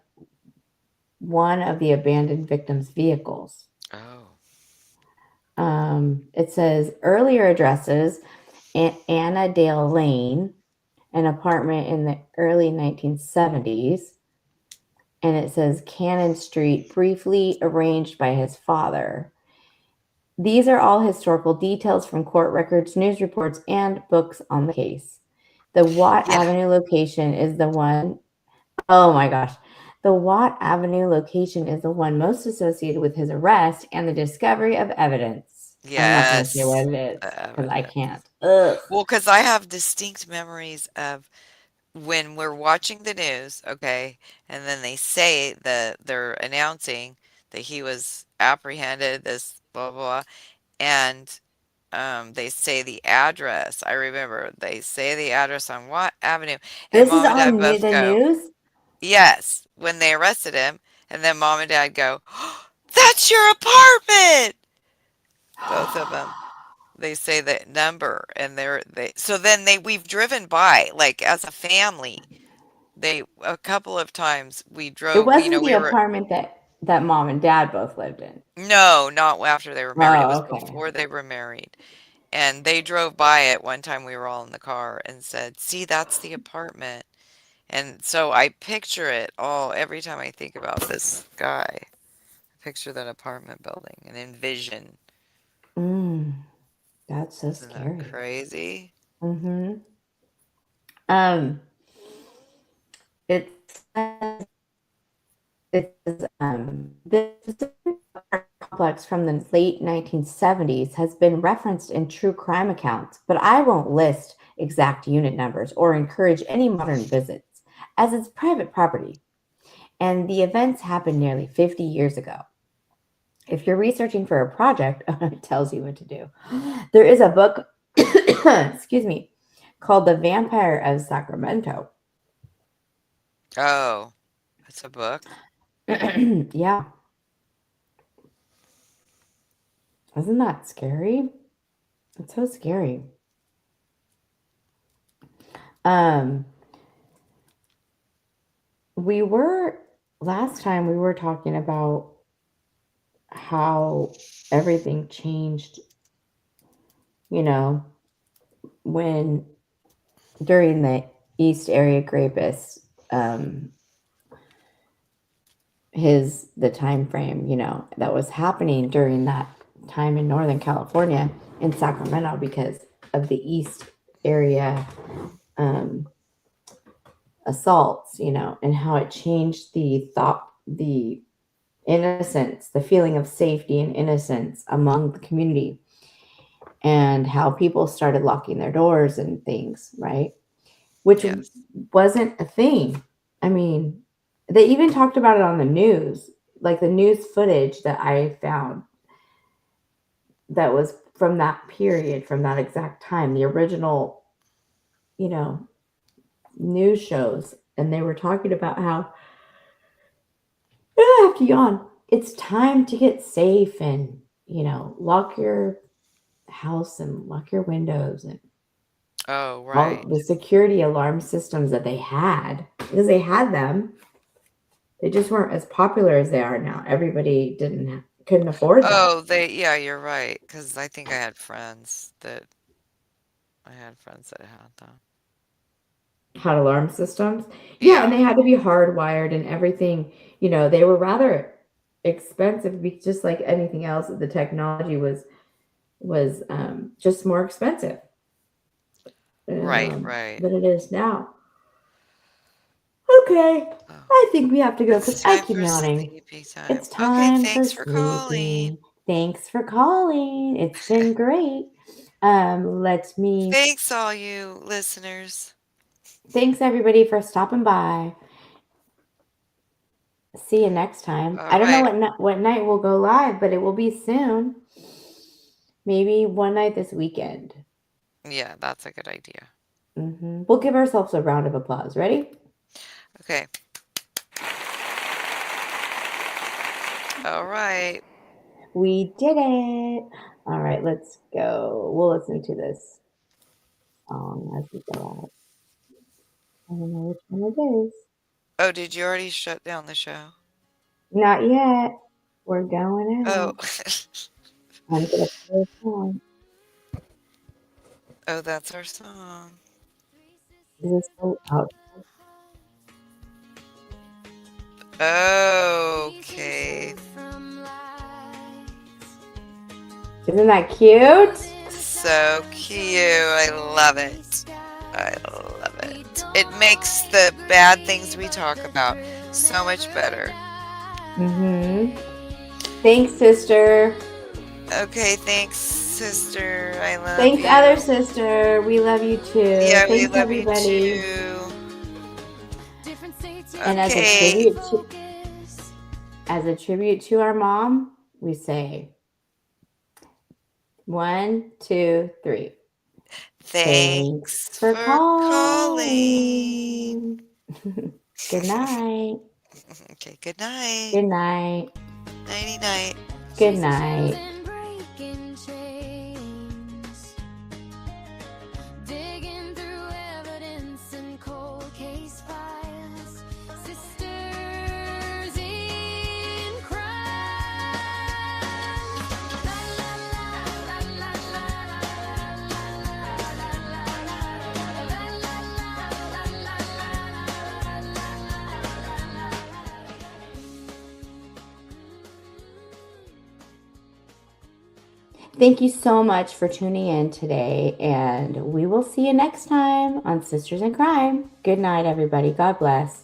one of the abandoned victim's vehicles. Oh. It says earlier addresses: Anna Dale Lane, an apartment in the early 1970s. And it says Cannon Street, briefly arranged by his father. These are all historical details from court records, news reports, and books on the case. The Watt Yeah. Avenue location is the one. Oh my gosh. The Watt Avenue location is the one most associated with his arrest and the discovery of evidence. I'm not going to say Yes. what it is The because I evidence. can't. Ugh. Well, because I have distinct memories of when we're watching the news, okay, and then they say that they're announcing that he was apprehended, this blah blah, blah, and they say the address. I remember they say the address on Watt Avenue, and This is mom and dad on both the go, news? yes, when they arrested him, and then mom and dad go, oh, that's your apartment, both of them. They say that number, and they so then we've driven by like as a family. They a couple of times we It drove, wasn't the we were apartment that mom and dad both lived in. no, not after they were married. It was Oh, okay. before they were married. And they drove by it one time we were all in the car and said, "See, that's the apartment." And so I picture it all every time I think about this guy. I picture that apartment building and envision. Mm, that's so Isn't that scary. crazy? Mm-hmm. Um, it says this apartment complex from the late 1970s has been referenced in true crime accounts, but I won't list exact unit numbers or encourage any modern visits, as it's private property, and the events happened nearly 50 years ago. If you're researching for a project, it tells you what to do. There is a book, excuse me, called The Vampire of Sacramento. Oh, it's a book? Yeah. Isn't that scary? It's so scary. Um, we were last time we were talking about how everything changed, you know, when during the East Area Grapus, the time frame, that was happening during that time in Northern California in Sacramento because of the East Area assaults, and how it changed the innocence, the feeling of safety and innocence among the community, and how people started locking their doors and things, right? Which Yes. wasn't a thing. I mean, they even talked about it on the news, like the news footage that I found that was from that period, from that exact time, the original, news shows. And they were talking about how, I have to yawn. It's time to get safe and, lock your house and lock your windows and Oh, all right. the security alarm systems that they had, because they had them. They just weren't as popular as they are now. Everybody couldn't afford them. Oh, yeah, you're right. Because I think I had friends that had them. Had alarm systems. Yeah, and Yeah. they had to be hardwired and everything. They were rather expensive, just like anything else. The technology was just more expensive Right, right. than it is now. Okay, Oh, I think we have to go it's because I time keep for yawning. sleepy time. It's Okay, time for thanks for calling. sleeping. Thanks for calling. It's been great. Let me Thanks, all you listeners. Thanks everybody for stopping by. See you next time. All I don't know right. what night we'll go live, but it will be soon. Maybe one night this weekend. Yeah, that's a good idea. We'll give ourselves a round of applause. Ready? Okay. All right. We did it. All right, let's go. We'll listen to this song as we go out. I don't know which one it is. Oh, did you already shut down the show? Not yet. We're going Oh. out. I'm gonna play a song. Oh, that's our song. Is this so out? Okay. Isn't that cute? So cute. I love it. I love it. It makes the bad things we talk about so much better. Thanks, sister. Okay, thanks, sister. I love Thanks, you. other sister. We love you too. Yeah, Thanks, we love everybody. you too. And Okay. as a tribute to our mom, we say 1, 2, 3. Thanks for calling. Good night. Okay, good night. Good night. Nighty night. Good night. Thank you so much for tuning in today, and we will see you next time on Sisters in Crime. Good night, everybody. God bless.